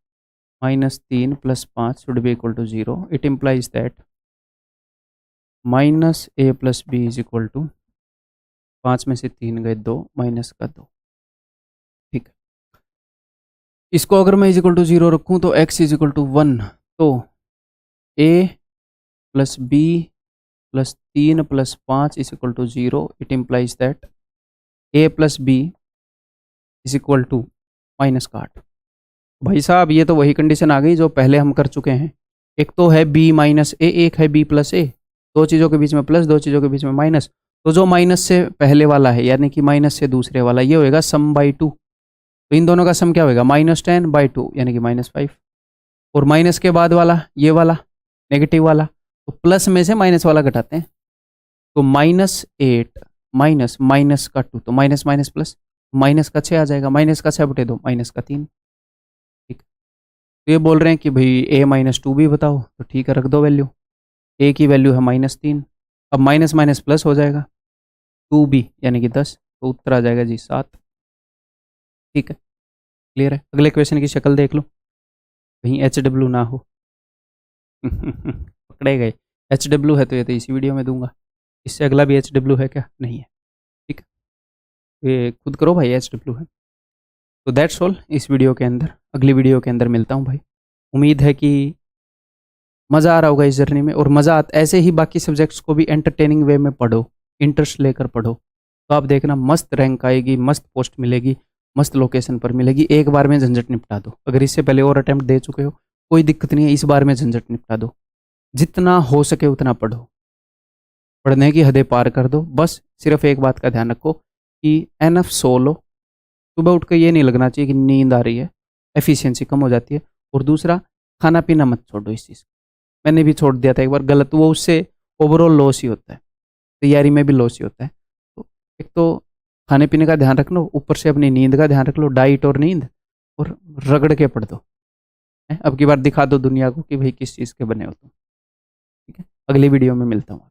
[SPEAKER 1] -3 plus 5 should be equal to 0। It implies that -a plus b is equal to, 5 में से 3 गए 2, माइनस का 2, ठीक है। इसको अगर मैं इज इक्वल टू 0 रखूँ तो x इज इक्वल टू 1, तो a plus b plus 3 plus 5 is equal to 0। It implies that a plus b is equal to -8। भाई साहब ये तो वही कंडीशन आ गई जो पहले हम कर चुके हैं। एक तो है b माइनस ए, एक है b प्लस ए, दो चीज़ों के बीच में प्लस, दो चीज़ों के बीच में माइनस। तो जो माइनस से पहले वाला है, यानी कि माइनस से दूसरे वाला, ये होएगा सम बाई 2। तो इन दोनों का सम क्या होएगा? -10/2 यानी कि -5। और माइनस के बाद वाला, ये वाला नेगेटिव वाला, तो प्लस में से माइनस वाला घटाते हैं, तो -8 माइनस माइनस का 2, तो माइनस माइनस प्लस, माइनस का 6 आ जाएगा, माइनस का 6/2 माइनस का 3। ठीक, तो ये बोल रहे हैं कि भाई a-2 भी बताओ, तो ठीक है, रख दो वैल्यू। a की वैल्यू है -3, अब माइनस माइनस प्लस हो जाएगा, 2b यानी कि 10, तो उत्तर आ जाएगा जी 7। ठीक है, क्लियर है। अगले क्वेश्चन की शक्ल देख लो, कहीं HW ना हो। पकड़े गए। HW है तो ये तो इसी वीडियो में दूंगा, इससे अगला भी HW है क्या? नहीं है। ठीक है, ये खुद करो भाई, HW है। तो दैट्स ऑल इस वीडियो के अंदर। अगली वीडियो के अंदर मिलता हूँ भाई। उम्मीद है कि मज़ा आ रहा होगा इस जर्नी में, और मज़ा ऐसे ही बाकी सब्जेक्ट्स को भी एंटरटेनिंग वे में पढ़ो, इंटरेस्ट लेकर पढ़ो, तो आप देखना मस्त रैंक आएगी, मस्त पोस्ट मिलेगी, मस्त लोकेशन पर मिलेगी। एक बार में झंझट निपटा दो। अगर इससे पहले और अटैम्प्ट दे चुके हो कोई दिक्कत नहीं है, इस बार में झंझट निपटा दो। जितना हो सके उतना पढ़ो, पढ़ने की हदें पार कर दो। बस सिर्फ एक बात का ध्यान रखो कि एनफ सो लो, सुबह उठ कर ये नहीं लगना चाहिए कि नींद आ रही है, एफिशिएंसी कम हो जाती है। और दूसरा, खाना पीना मत छोड़ो इस चीज़। मैंने भी छोड़ दिया था एक बार, गलत, वो उससे ओवरऑल लॉस ही होता है, तैयारी में भी लॉस ही होता है। तो एक तो खाने पीने का ध्यान रख लो, ऊपर से अपनी नींद का ध्यान रख लो, डाइट और नींद, और रगड़ के पढ़ दो। अब की बार दिखा दो दुनिया को कि भाई किस चीज़ के बने हो तुम। ठीक है, अगली वीडियो में मिलता हूँ।